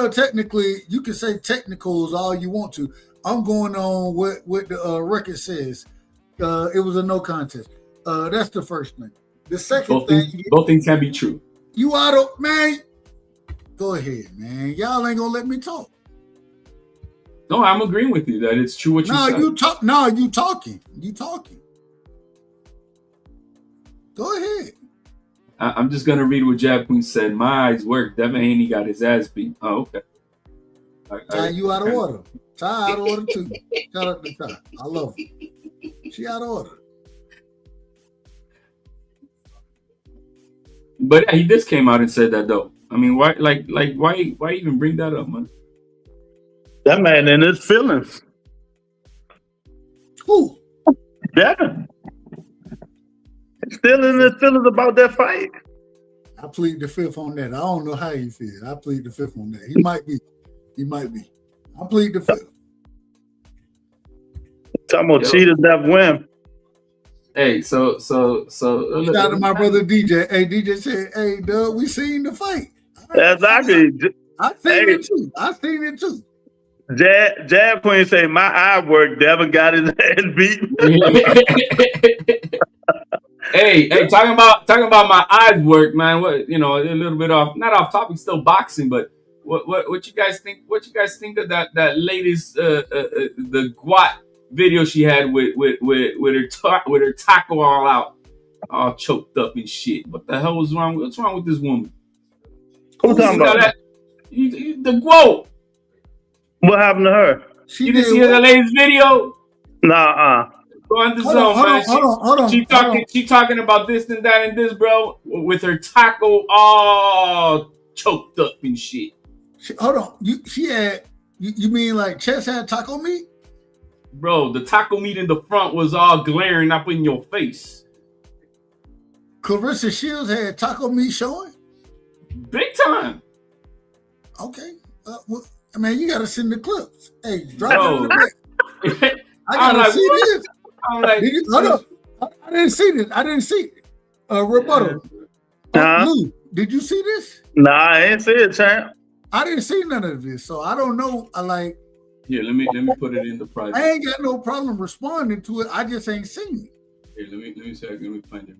technically, you can say technicals all you want to. I'm going on what the record says. It was a no contest. That's the first thing. The second both things can be true. You out of man. Go ahead, man. Y'all ain't gonna let me talk. No, I'm agreeing with you that it's true what you said. You talking. You talking. Go ahead. I'm just gonna read what Jab Queen said. My eyes work. Devin Haney got his ass beat. Oh, okay. Ty, you out of order. Ty out of order too. Shout out to Ty. I love her. She out of order. But yeah, he just came out and said that though. I mean, why even bring that up, man? That man in his feelings. Who? Devin. Still in his feelings about that fight. I plead the fifth on that. I don't know how he feels. I plead the fifth on that. He might be. I plead the fifth. Talking about cheaters never win. Hey, so shout out to my brother DJ. Hey, DJ said, "Hey, Doug, we seen the fight." Exactly. I seen it too. Jab Queen say my eye work. Devin got his ass beat. Hey, talking about my eyes work, man. What a little bit not off topic, still boxing, but what you guys think? What you guys think of that latest the Guat video she had with her taco all out, all choked up and shit? What the hell was wrong? What's wrong with this woman? Who's talking about that? The Guat. What happened to her? You didn't see the latest video? Nah. Go on the zone, man. Hold on. She talking about this and that and this, bro, with her taco all choked up and shit. Hold on. You mean like Chess had taco meat? Bro, the taco meat in the front was all glaring up in your face. Clarissa Shields had taco meat showing? Big time. Okay. You gotta send the clips. Hey, drop it in the back. I gotta see this. I'm like, I didn't see this. I didn't see it. Rebuttal. Lou, did you see this? Nah, I ain't see it, champ. I didn't see none of this, so I don't know. Here, let me put it in the private. I ain't got no problem responding to it. I just ain't seen it. Here, let me see. Let me find it.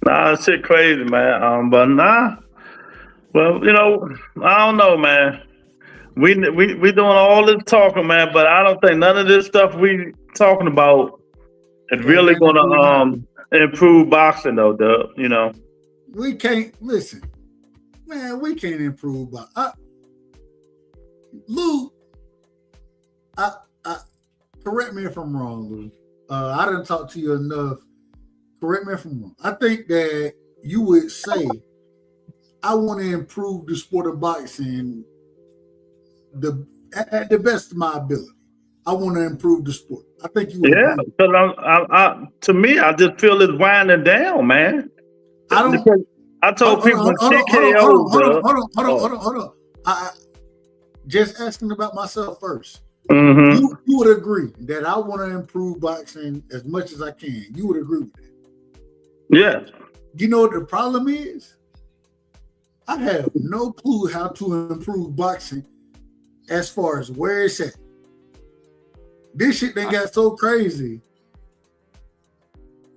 Nah, that shit crazy, man. But nah. Well, I don't know, man. We doing all this talking, man, but I don't think none of this stuff we talking about is really gonna improve boxing, though, Dub. We can't listen, man. We can't improve boxing. Lou, correct me if I'm wrong, Lou. I didn't talk to you enough. Correct me if I'm wrong. I think that you would say, I want to improve the sport of boxing. at the best of my ability. I want to improve the sport. I think you would Yeah, agree. because to me, I just feel it's winding down, man. I don't. Because I told people when TKO, Hold on. I just asking about myself first. Mm-hmm. You would agree that I want to improve boxing as much as I can. You would agree with that. Yeah. You know what the problem is? I have no clue how to improve boxing as far as where it's at. This shit done got so crazy.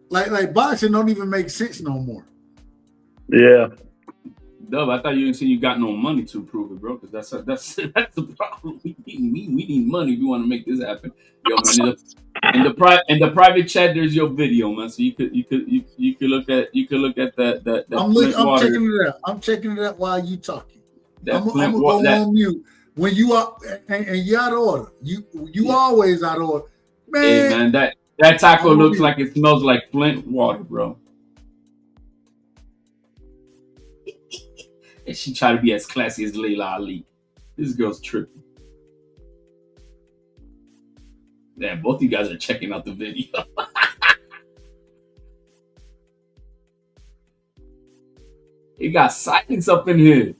Like boxing don't even make sense no more. Yeah. Dub, I thought you didn't say you got no money to improve it, bro. Because that's the problem. We need money if we want to make this happen. Yo, man, in the private chat, there's your video, man. So you could look at that. I'm checking it out. I'm checking it out while you talking. I'm gonna go on mute. When you are and you out of order. You always out of order. Man, hey, man, that taco looks like it smells like Flint water, bro. And she tried to be as classy as Layla Ali. This girl's tripping. Damn, both you guys are checking out the video. You got sightings up in here.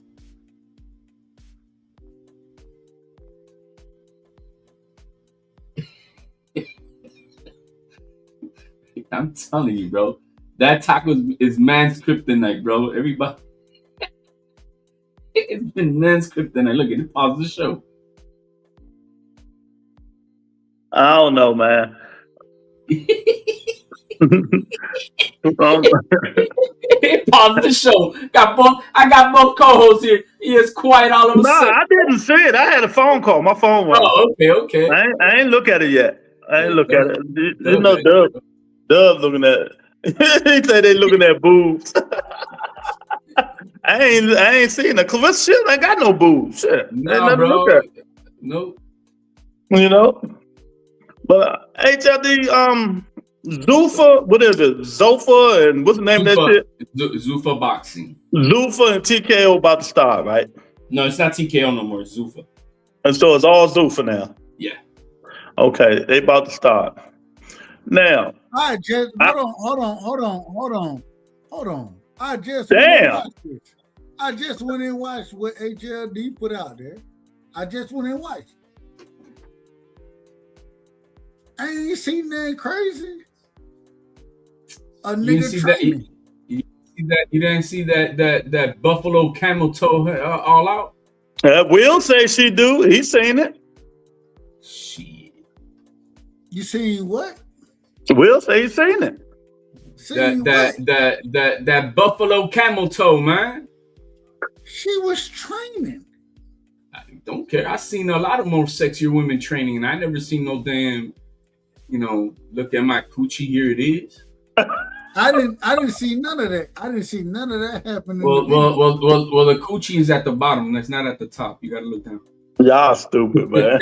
I'm telling you, bro. That taco is man's kryptonite, bro. Everybody. It's been man's kryptonite. Look at it. Pause the show. I don't know, man. Pause the show. I got both co-hosts here. He is quiet all of a sudden. No, I didn't see it. I had a phone call. My phone was. Oh, okay. I ain't look at it yet. I ain't look at it. You know, Dub looking at it. He said they looking at boobs. I ain't seen it. Clarissa shit ain't got no boobs. Shit. No, bro. Nope. You know? But HLD, Zuffa, what is it? Zofa and what's the name of that shit? Zuffa Boxing. Zuffa and TKO about to start, right? No, it's not TKO no more. It's Zuffa. And so it's all Zuffa now. Yeah. Okay, they about to start. Now. All right, Jess, hold on. I just went and watched what HLD put out there. I just went and watched. I ain't seen nothing crazy. A nigga training. You didn't see that buffalo camel toe all out? Will say she do. He seen it. Shit. You seen what? Will say he seen it. That buffalo camel toe, man. She was training. I don't care. I seen a lot of more sexier women training, and I never seen no damn, look at my coochie, here it is. I didn't see none of that. I didn't see none of that happening. Well, the coochie is at the bottom. That's not at the top. You gotta look down. Y'all stupid, man.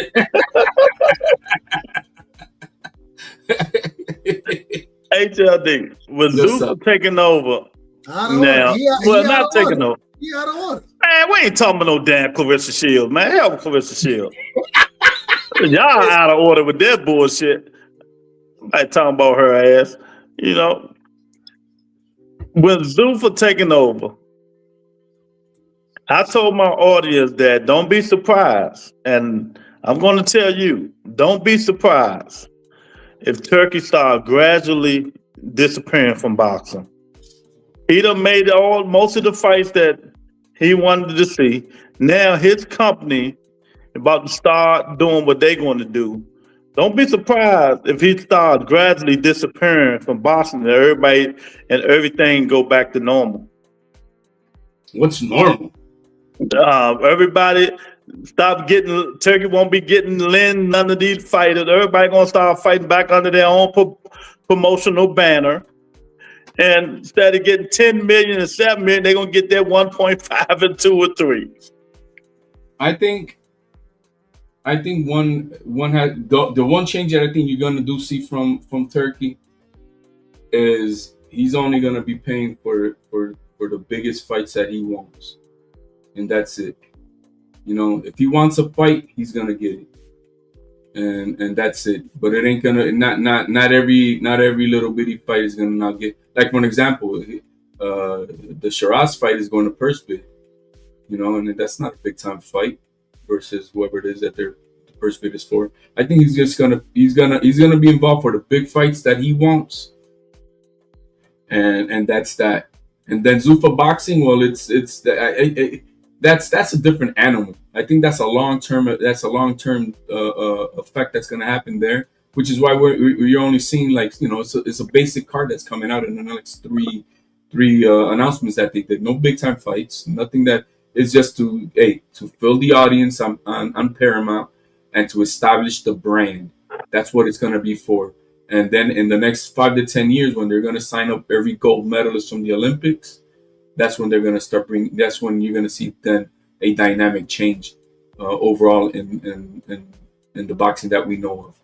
HLD with Zuffa taking over now. Not taking over. He out of order. Man, we ain't talking about no damn Clarissa Shields, man. Hell with Clarissa Shields. Y'all out of order with that bullshit. I ain't talking about her ass. With Zuffa taking over, I told my audience that don't be surprised. And I'm going to tell you, don't be surprised if Turkey started gradually disappearing from boxing. He done made most of the fights that he wanted to see. Now his company about to start doing what they're going to do. Don't be surprised if he starts gradually disappearing from boxing and everything go back to normal. What's normal? Everybody stop getting, Turkey won't be getting none of these fighters. Everybody gonna start fighting back under their own promotional banner. And instead of getting 10 million and 7 million, they're gonna get their 1.5 and 2 or 3. I think one has the one change that I think you're gonna see from Turkey is he's only gonna be paying for the biggest fights that he wants, and that's it. You know, if he wants a fight, he's gonna get it, and that's it. But it ain't gonna not every little bitty fight is gonna not get. Like for an example, the Shiraz fight is going to purse bid. You know, and that's not a big time fight versus whoever it is that the purse bid is for. I think he's gonna be involved for the big fights that he wants, and that's that. And then Zuffa boxing, well, that's a different animal. I think that's a long term effect that's going to happen there, which is why we're only seeing, like, you know, it's a basic card that's coming out in the next three announcements that they did. No big time fights, nothing that is just to fill the audience on Paramount and to establish the brand. That's what it's going to be for. And then in the next 5 to 10 years, when they're going to sign up every gold medalist from the Olympics, that's when they're going to start bringing. That's when you're going to see then a dynamic change overall in the boxing that we know of.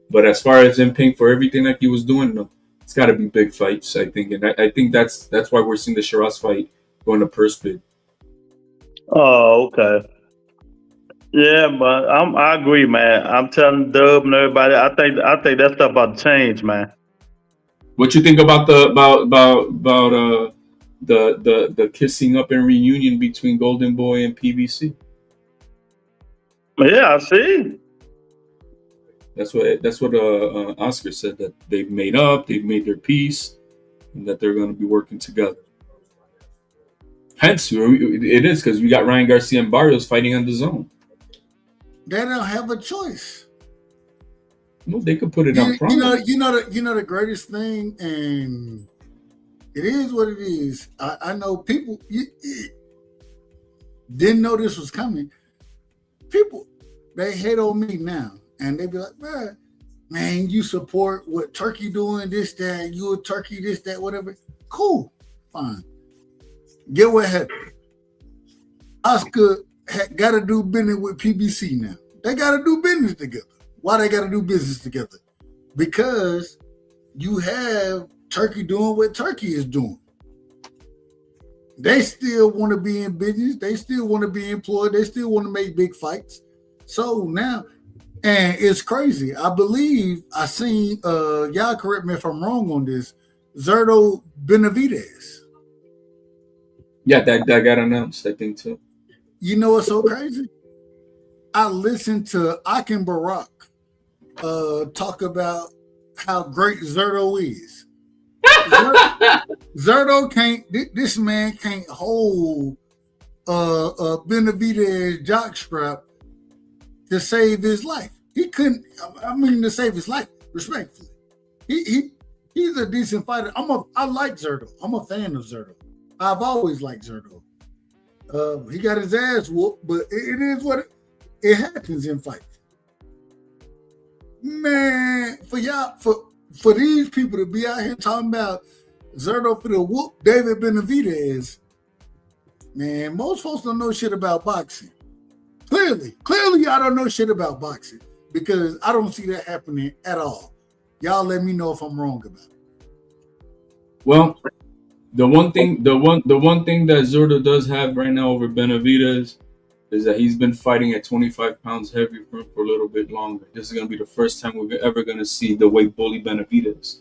But as far as him paying for everything like he was doing, no, it's got to be big fights, I think, and I think that's why we're seeing the Shiraz fight going to purse bid. Oh, okay. Yeah, but I agree, man. I'm telling Dub and everybody. I think that stuff about to change, man. What you think about the kissing up and reunion between Golden Boy and PBC? Yeah, I see. That's what Oscar said, that they've made up, they've made their peace, and that they're going to be working together. Hence, it is because we got Ryan Garcia and Barrios fighting on the zone. They don't have a choice. No, they could put it on Prime. You know the greatest thing, and it is what it is. I know people didn't know this was coming. People, they hate on me now, and they be like, man, you support what Turkey doing, this, that, you a Turkey, this, that, whatever. Cool, fine. Get what happened. Oscar got to do business with PBC now. They got to do business together. Why they got to do business together? Because you have Turkey doing what Turkey is doing. They still want to be in business. They still want to be employed. They still want to make big fights. So now, and it's crazy. I believe I seen, y'all correct me if I'm wrong on this, Zerto Benavidez. Yeah, that got announced, I think, too. You know what's so crazy? I listened to Akin Barak talk about how great Zerto is. Zerto can't. This man can't hold Benavidez jockstrap to save his life. He couldn't. I mean, to save his life, respectfully. He's a decent fighter. I like Zerto. I'm a fan of Zerto. I've always liked Zerto. He got his ass whooped, but it is what it happens in fights. Man, for these people to be out here talking about Zerto for the whoop David Benavidez, man, most folks don't know shit about boxing. Clearly, I don't know shit about boxing because I don't see that happening at all. Y'all let me know if I'm wrong about it. Well, the one thing that Zerto does have right now over Benavidez is that he's been fighting at 25 pounds heavy for a little bit longer. This is going to be the first time we're ever going to see the weight bully Benavidez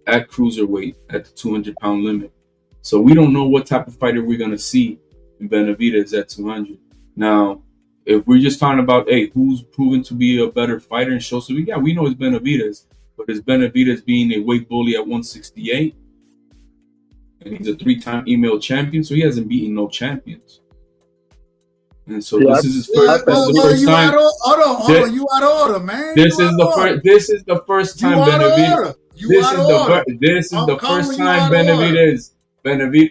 at cruiserweight at the 200-pound limit. So we don't know what type of fighter we're going to see in Benavidez at 200. Now, if we're just talking about, who's proven to be a better fighter and show something, yeah, we know it's Benavidez. But is Benavidez being a weight bully at 168? And he's a 3-time email champion, so he hasn't beaten no champions. And so this is his first time. Hold on, you out of order, man. This is the first time Benavidez. This is the first time Benavidez.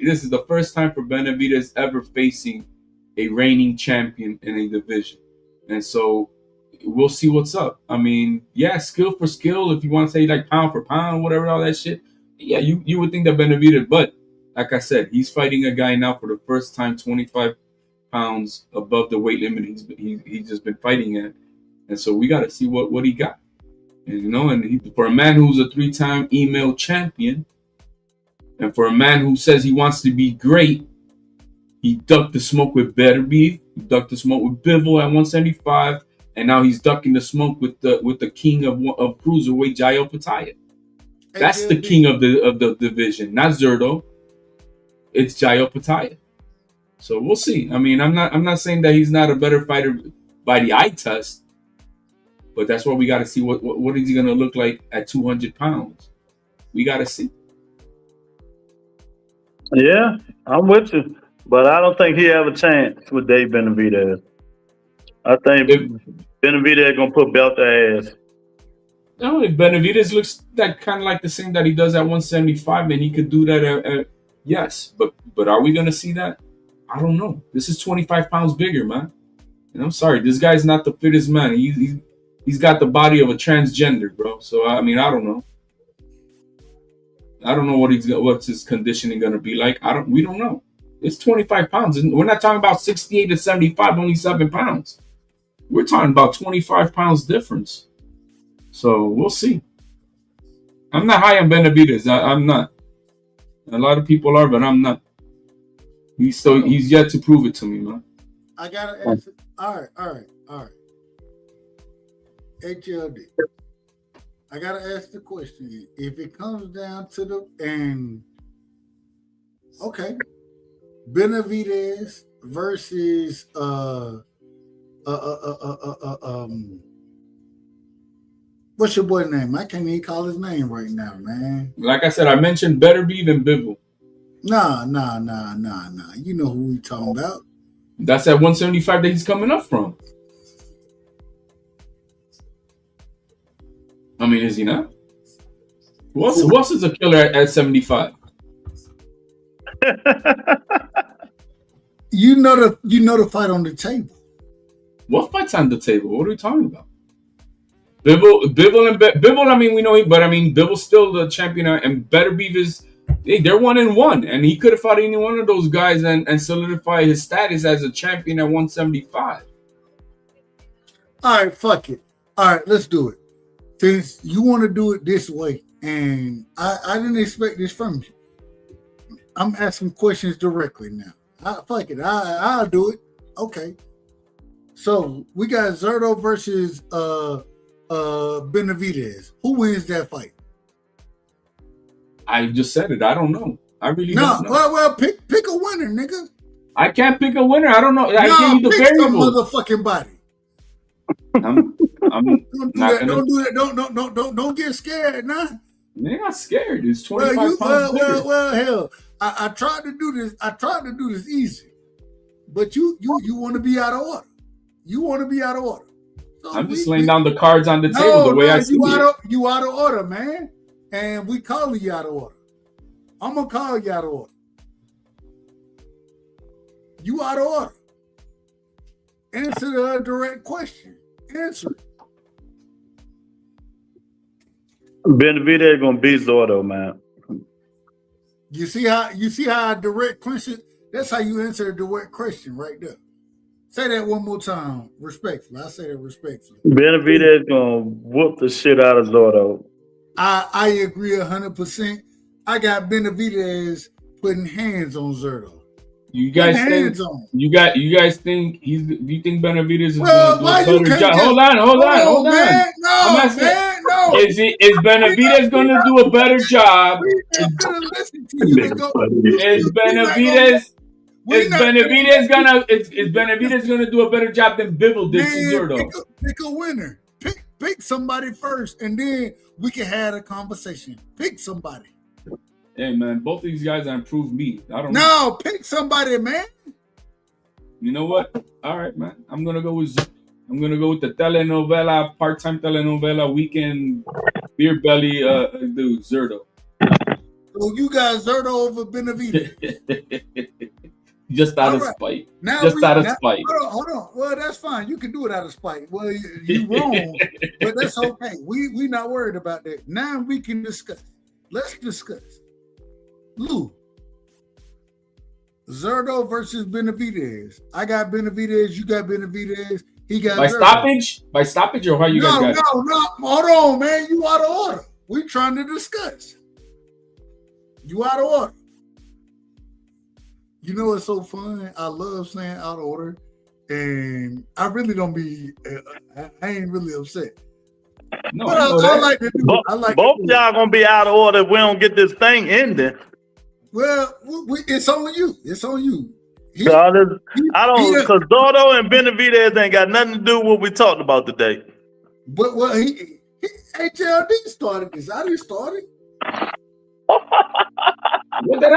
This is the first time for Benavidez ever facing a reigning champion in a division, and so we'll see what's up. I mean, yeah, skill for skill. If you want to say like pound for pound, whatever, all that shit. Yeah, you would think that Benavidez, but like I said, he's fighting a guy now for the first time 25 pounds above the weight limit he's just been fighting at, and so we got to see what he got. And for a man who's a 3-time email champion, and for a man who says he wants to be great, He ducked the smoke with Vergil. He ducked the smoke with Bivol at 175, and now he's ducking the smoke with the king of cruiserweight, Jayo Pitaya. That's the king of the division, not Zerto. It's Jayo Pitaya. So we'll see. I mean, I'm not saying that he's not a better fighter by the eye test, but that's why we got to see what is he going to look like at 200 pounds. We got to see. Yeah, I'm with you. But I don't think he have a chance with Dave Benavidez. I think Benavidez going to put belt to ass. No, if Benavidez looks that kind of like the same that he does at 175, and he could do that yes. But are we going to see that? I don't know. This is 25 pounds bigger, man. And I'm sorry, this guy's not the fittest man. He's got the body of a transgender, bro. So I mean, I don't know. I don't know what's his conditioning going to be like. We don't know. It's 25 pounds. And we're not talking about 68 to 75, only 7 pounds. We're talking about 25 pounds difference. So we'll see. I'm not high on Benavidez. I'm not. A lot of people are, but I'm not. He's yet to prove it to me, man. I gotta answer. All right. HLD. I gotta ask the question. If it comes down to okay, Benavidez versus what's your boy name? I can't even call his name right now, man. Like I said, I mentioned Beterbiev and Bivol. Nah. You know who we talking about. That's at 175 that he's coming up from. I mean, is he not? Who else is a killer at 75? You know the fight on the table. What fight's on the table? What are we talking about? Bivol. I mean, we know, but I mean, Bivol's still the champion, and Beterbiev is. They're 1-1, and he could have fought any one of those guys and solidify his status as a champion at 175. All right, fuck it. All right, let's do it. Since you want to do it this way, and I didn't expect this from you, I'm asking questions directly now. Fuck it. I'll do it. Okay. So we got Zerto versus Benavidez. Who wins that fight? I just said it. I don't know. I really don't know. Well, pick a winner, nigga. I can't pick a winner. I don't know. I gave you the variable. Motherfucking body. I'm don't do that. Don't do that. Don't get scared, nah. They're not scared. It's 25 pounds. Well, hell. I tried to do this. I tried to do this easy, but you want to be out of order. You want to be out of order. So I'm just laying down the cards on the table the way I see it. You out of order, man. And we calling you out of order. I'm gonna call you out of order. You out of order. Answer the direct question. Answer it. Benavidez gonna beat Zerto, man. You see how a direct question. That's how you answer a direct question right there. Say that one more time, respectfully. I say that respectfully. Benavidez gonna whoop the shit out of Zerto. I agree 100%. I got Benavidez putting hands on Zerto. You guys think he's? Do you think Benavidez is going to do a better job? Hold on. Man. No. Is Benavidez going to do a better job? Is Benavidez gonna do a better job than Bivol did to Zerto? Pick a winner. Pick somebody first, and then we can have a conversation. Pick somebody. Hey man, both of these guys improved me. I don't know. No, pick somebody, man. You know what? All right, man. I'm gonna go with the telenovela, part-time telenovela weekend beer belly dude, Zerto. So you got Zerto over Benavidez. Just out of spite. Out of spite. Hold on. Well, that's fine. You can do it out of spite. Well, you wrong, but that's okay. We not worried about that. Now we can discuss. Let's discuss. Lou, Zerto versus Benavidez. I got Benavidez. You got Benavidez. He got by Zerto. stoppage. By stoppage, or how you guys got it? No. Hold on, man. You out of order. We trying to discuss. You out of order. You know what's so fun? I love saying out of order, and I really don't be. I ain't really upset. No, but I like to do it. I like both y'all gonna be out of order if we don't get this thing ended. Well, it's on you. It's on you. I don't, because Dordo and Benavidez ain't got nothing to do with what we talked about today. But he HLD started this. I didn't start it. What did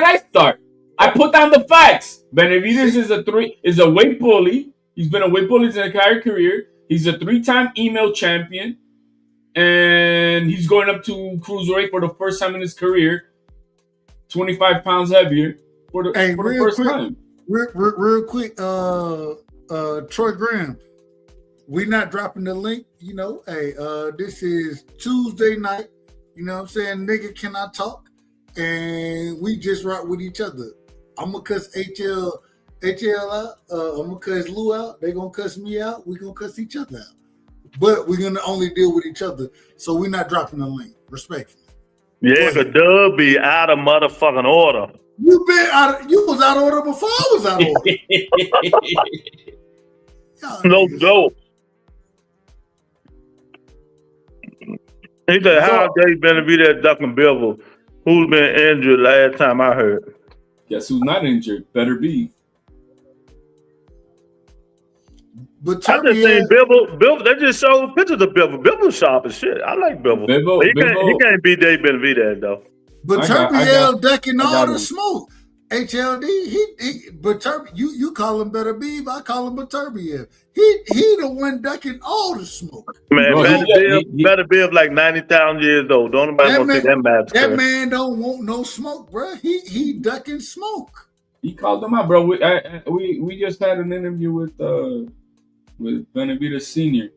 I start? I put down the facts. Benavidez is a weight bully. He's been a weight bully his entire career. He's a 3-time email champion, and he's going up to cruiserweight for the first time in his career. 25 pounds heavier for the first time. Real quick, Troy Graham. We're not dropping the link, you know. Hey, this is Tuesday night. You know what I'm saying? Nigga cannot talk. And we just rock with each other. I'm gonna cuss HL out. I'm gonna cuss Lou out. They gonna cuss me out. We gonna cuss each other out. But we're gonna only deal with each other. So we're not dropping the link. Respectfully. Yeah, because Dub be out of motherfucking order. You was out of order before I was out of order. No joke. He said, how they been be that ducking Bivol, who's been injured last time I heard. Guess who's not injured? Better be. But I just seen Bivol, they just showed pictures of Bivol. Bivol sharp as shit. I like Bivol. He can't beat Dave Benavidez though. But Turpie ducking all the smoke. HLD, but Turpie, you call him Better Beef, I call him Turpie. He the one ducking all the smoke. Man, Better Beef like 90,000 years old. Don't nobody want to see that match. That man don't want no smoke, bro. He ducking smoke. He called him out, bro. We just had an interview with Benavidez Senior.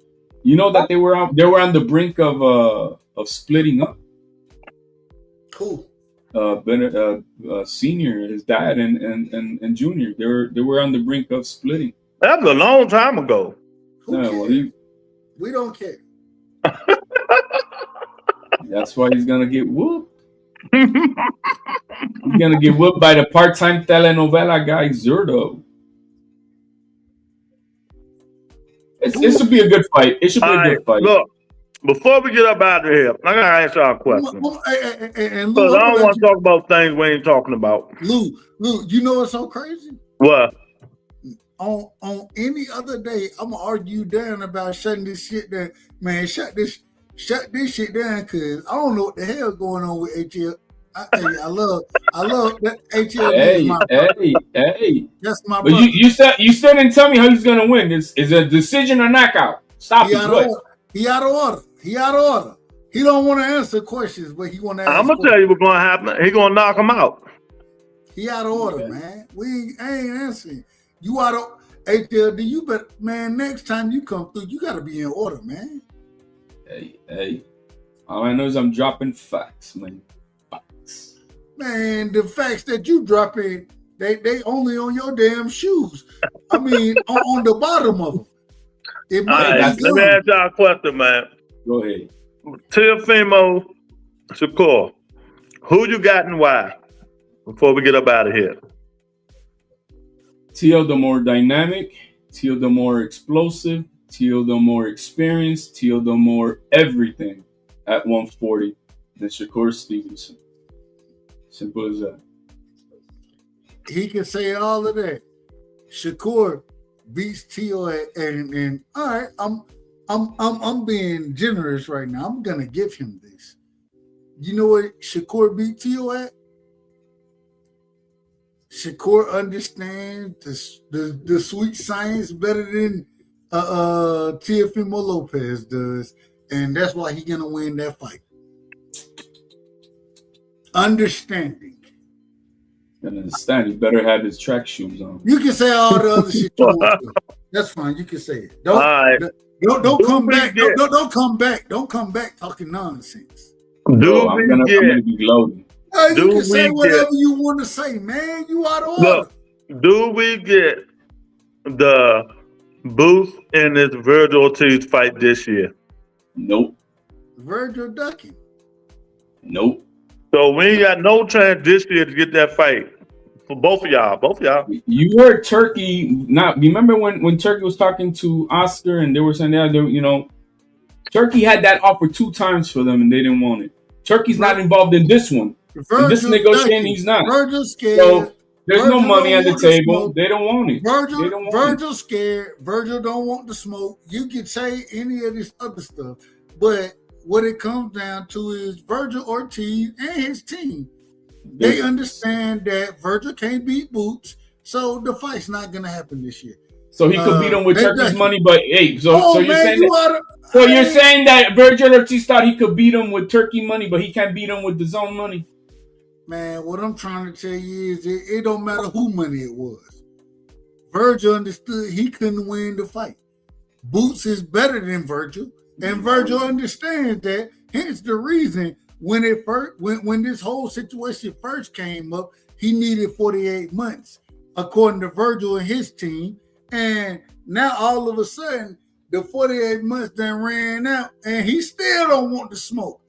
You know that they were on the brink of splitting up. Cool. Senior, his dad, and Junior, they were on the brink of splitting. That was a long time ago. We don't care. That's why he's gonna get whooped. He's gonna get whooped by the part-time telenovela guy Zurdo. It should be a good fight. It should be a good fight. Look, before we get up out of here, I gotta ask y'all a question. Because I don't want to talk about things we ain't talking about. Lou, you know what's so crazy? What? On any other day, I'm gonna argue down about shutting this shit down. Man, shut this shit down, cause I don't know what the hell going on with HL. I love that HL. Hey. That's my brother. But you still didn't tell me how he's gonna win. Is it a decision or knockout? Stop it. He out of order. He don't want to answer questions, but he want to. I'm gonna tell you what's gonna happen. He gonna knock him out. He out of order, man. I ain't answering. You out of HLD. You better, man. Next time you come through, you gotta be in order, man. Hey. All I know is I'm dropping facts, man. Facts. Man, the facts that you dropping, they only on your damn shoes. I mean, on the bottom of them. All right, let me ask y'all a question, man. Go ahead. Teofimo Shakur, who you got and why? Before we get up out of here. Teo the more dynamic, Teo the more explosive, Teo the more experienced, Teo the more everything at 140 than Shakur Stevenson. Simple as that. He can say all of that. Shakur beats Teo and all right, I'm being generous right now. I'm gonna give him this. You know what Shakur beat Teo at? Shakur understands the sweet science better than Teofimo Lopez does, and that's why he's gonna win that fight. Understanding. Understand. He better have his track shoes on. You can say all the other shit you want to. That's fine. You can say it. Don't come back. Don't come back. Don't come back talking nonsense. I'm gonna be loading. You can say whatever you want to say, man. You out of order. Look, do we get the Booth in this Vergil Ortiz fight this year? Nope. Vergil ducking. Nope. So we ain't got no chance this year to get that fight for both of y'all. Both of y'all. You heard Turkey. Not remember when Turkey was talking to Oscar and they were saying Turkey had that offer 2 times for them and they didn't want it. Turkey's not involved in this one. In this negotiation, he's not. Vergil's scared. So there's no money on the table. They don't want it. Vergil's scared. Vergil don't want the smoke. You can say any of this other stuff, but what it comes down to is Vergil Ortiz and his team. They understand that Vergil can't beat Boots, so the fight's not going to happen this year. So he could beat him with Turkey's money, but hey, so you're you're saying that Vergil Ortiz thought he could beat him with Turkey money, but he can't beat him with his own money. Man, what I'm trying to tell you is it don't matter who money it was. Vergil understood he couldn't win the fight. Boots is better than Vergil, and Vergil understands that. Hence the reason when this whole situation first came up, he needed 48 months, according to Vergil and his team. And now all of a sudden, the 48 months done ran out, and he still don't want to smoke.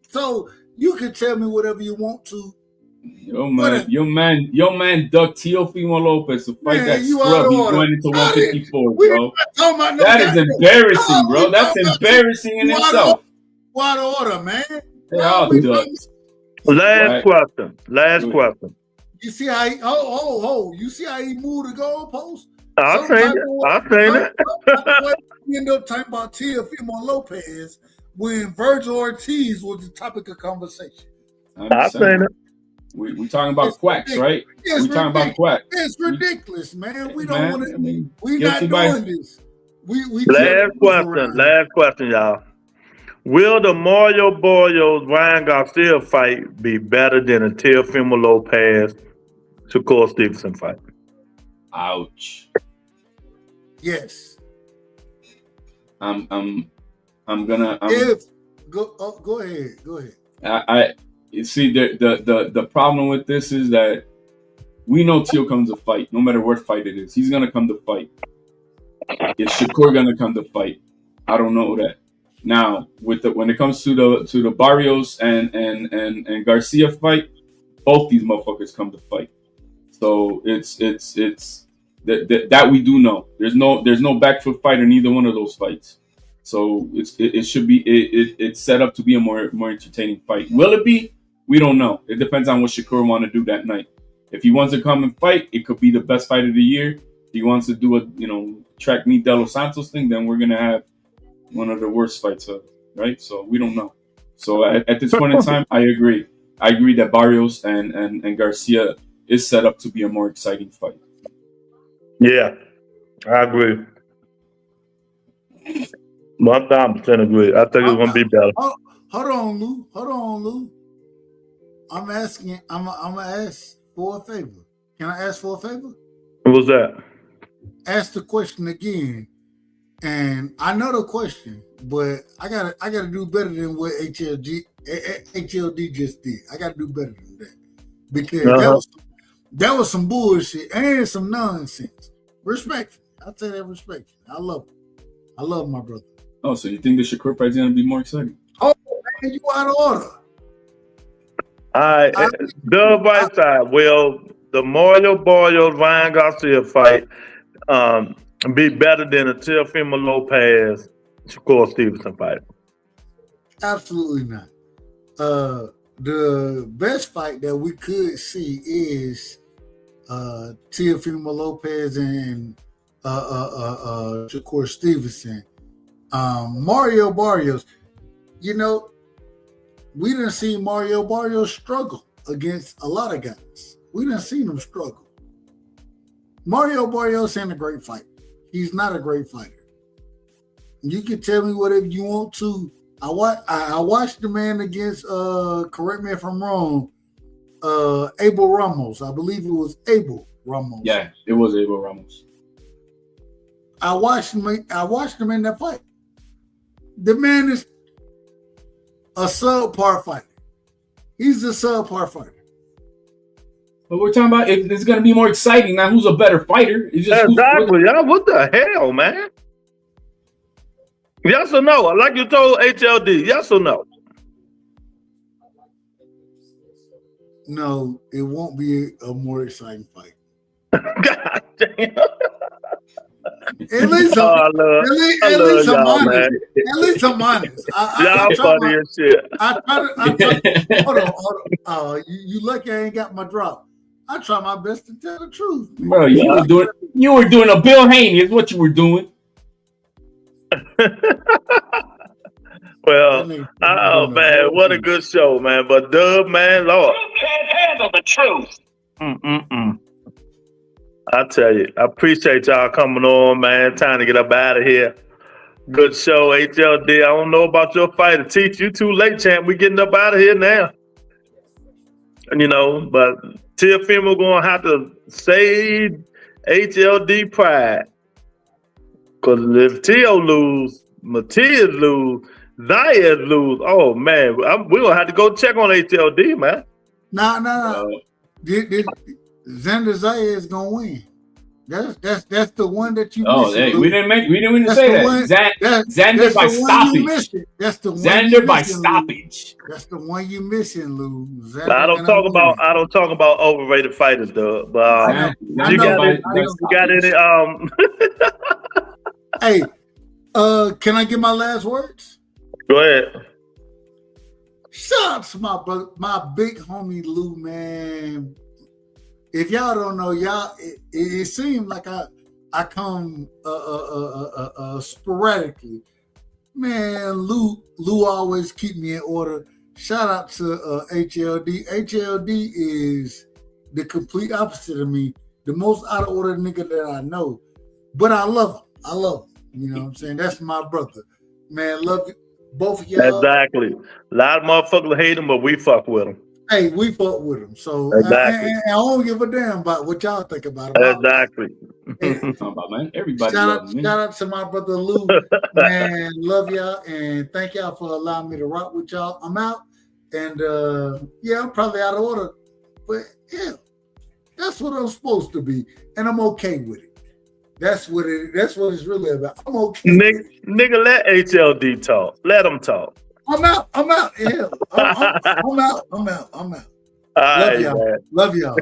So you can tell me whatever you want to. Your man Doug Teofimo Lopez to fight that scrub. He's going into 154, bro. That is embarrassing, bro. That's embarrassing in itself. What order, man? Last question. You see how he you see how he moved the goalpost? I've seen it. We end up talking about Teofimo Lopez when Vergil Ortiz was the topic of conversation. I've seen it. We talking about quacks, right? We talking about quacks. It's ridiculous, man. We don't want to. We're not doing this. Last question, y'all. Will the Mario Barrios Ryan Garcia fight be better than a Teofimo Lopez Shakur Stevenson fight? Ouch. Yes. I'm gonna. Go ahead. I see the problem with this is that we know Teo comes to fight, no matter what fight it is. He's gonna come to fight. Is Shakur gonna come to fight? I don't know that. Now, when it comes to the Barrios and Garcia fight, both these motherfuckers come to fight. So it's that we do know. There's no back foot fight in neither one of those fights. So it should be it's set up to be a more entertaining fight. Will it be? We don't know. It depends on what Shakur want to do that night. If he wants to come and fight, it could be the best fight of the year. If he wants to do a track meet De Los Santos thing, then we're gonna have one of the worst fights of, right? So we don't know. So at this point in time, I agree. I agree that Barrios and Garcia is set up to be a more exciting fight. Yeah, I agree. 1,000% agree. I think it's gonna be better. Hold on, Lou. I'm gonna ask for a favor. Can I ask for a favor? What was that? Ask the question again. And I know the question, but I gotta do better than what HLD just did. I gotta do better than that because that was some bullshit and some nonsense. Respectfully, I say that respectfully. I love my brother. Oh, so you think the Shakur fight is gonna be more exciting? Oh man, you out of order. All right, the right side. Will the Mario Barrios Ryan Garcia fight be better than a Teofimo Lopez Shakur Stevenson fight? Absolutely not. The best fight that we could see is Teofimo Lopez and Shakur Stevenson. Mario Barrios, we didn't see Mario Barrios struggle against a lot of guys. We didn't see him struggle. Mario Barrios ain't a great fighter. He's not a great fighter. You can tell me whatever you want to. I watched the man against, correct me if I'm wrong, Abel Ramos. I believe it was Abel Ramos. Yeah, it was Abel Ramos. I watched him in that fight. The man is a subpar fighter. He's a subpar fighter. But we're talking about if it's going to be more exciting, not who's a better fighter. It's just exactly. Yeah, what the hell, man? Yes or no? Like you told HLD, yes or no? no, it won't be a more exciting fight. God damn. At least I'm honest. At least I'm honest. Y'all funny as shit. Hold on. You lucky I ain't got my drop. I try my best to tell the truth, man. Bro, you were doing a Bill Haney is what you were doing. Well, oh man, what a good show, man. But Dub, man, Lord. You can't handle the truth. I tell you, I appreciate y'all coming on, man. Time to get up out of here. Good show, HLD. I don't know about your fight to teach you too late, champ. We getting up out of here now. You know, but Teofimo gonna have to save HLD pride. Cause if Tio lose, Matias lose, Zayas lose, oh man, we're gonna have to go check on HLD, man. No. Xander Zayas is gonna win. That's the one that you missed. Hey, we didn't say that. Xander by stoppage. That's the one. Xander by stoppage. That's the one you missing, Lou. I don't talk about overrated fighters, though. But you got any? Hey, can I get my last words? Go ahead. Shout out to my brother, my big homie Lou, man. If y'all don't know, it seems like I come sporadically. Man, Lou always keep me in order. Shout out to HLD. HLD is the complete opposite of me, the most out of order nigga that I know. But I love him. You know what I'm saying? That's my brother. Man, love you, both of y'all. Exactly. A lot of motherfuckers hate him, but we fuck with him. Hey, we fuck with him. So exactly. I don't give a damn about what y'all think about him. Exactly. Man, everybody shout out to my brother Lou. Man, love y'all and thank y'all for allowing me to rock with y'all. I'm out. And I'm probably out of order. But yeah, that's what I'm supposed to be. And I'm okay with it. That's what it's really about. I'm okay. Nigga, let HLD talk. Let him talk. I'm out. Yeah. I'm out. Love y'all.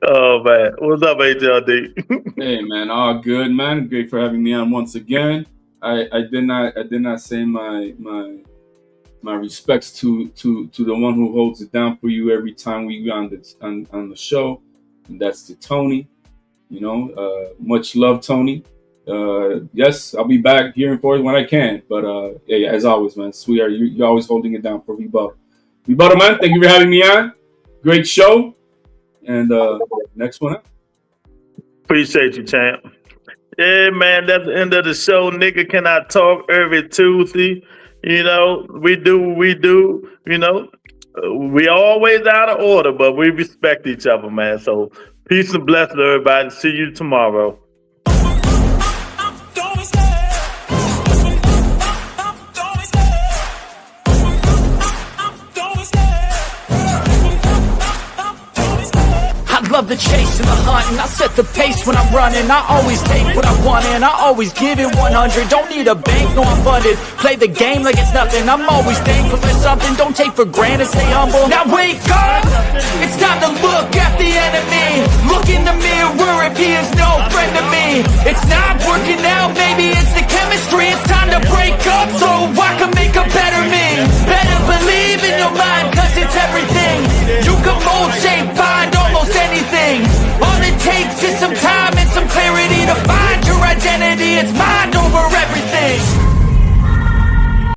Oh man, what's up, HLD? Hey man, all good, man. Great for having me on once again. I did not say my respects to the one who holds it down for you every time we on the show, and that's to Tony. You know, much love, Tony. Yes, I'll be back here and forth when I can. But yeah, as always, man, sweetheart, you're always holding it down for Rebuttal. Rebuttal, man, thank you for having me on. Great show. And next one up. Appreciate you, champ. Yeah, man, that's the end of the show. Nigga Cannot Talk every Tuesday. You know, we do, you know. We always out of order, but we respect each other, man. So peace and blessings, everybody. See you tomorrow. Love the chase and the hunt, and I set the pace when I'm running. I always take what I want and I always give it 100. Don't need a bank, no I'm funded. Play the game like it's nothing. I'm always thankful for something. Don't take for granted, stay humble. Now wake up, it's time to look at the enemy. Look in the mirror if he is no friend to me. It's not working out.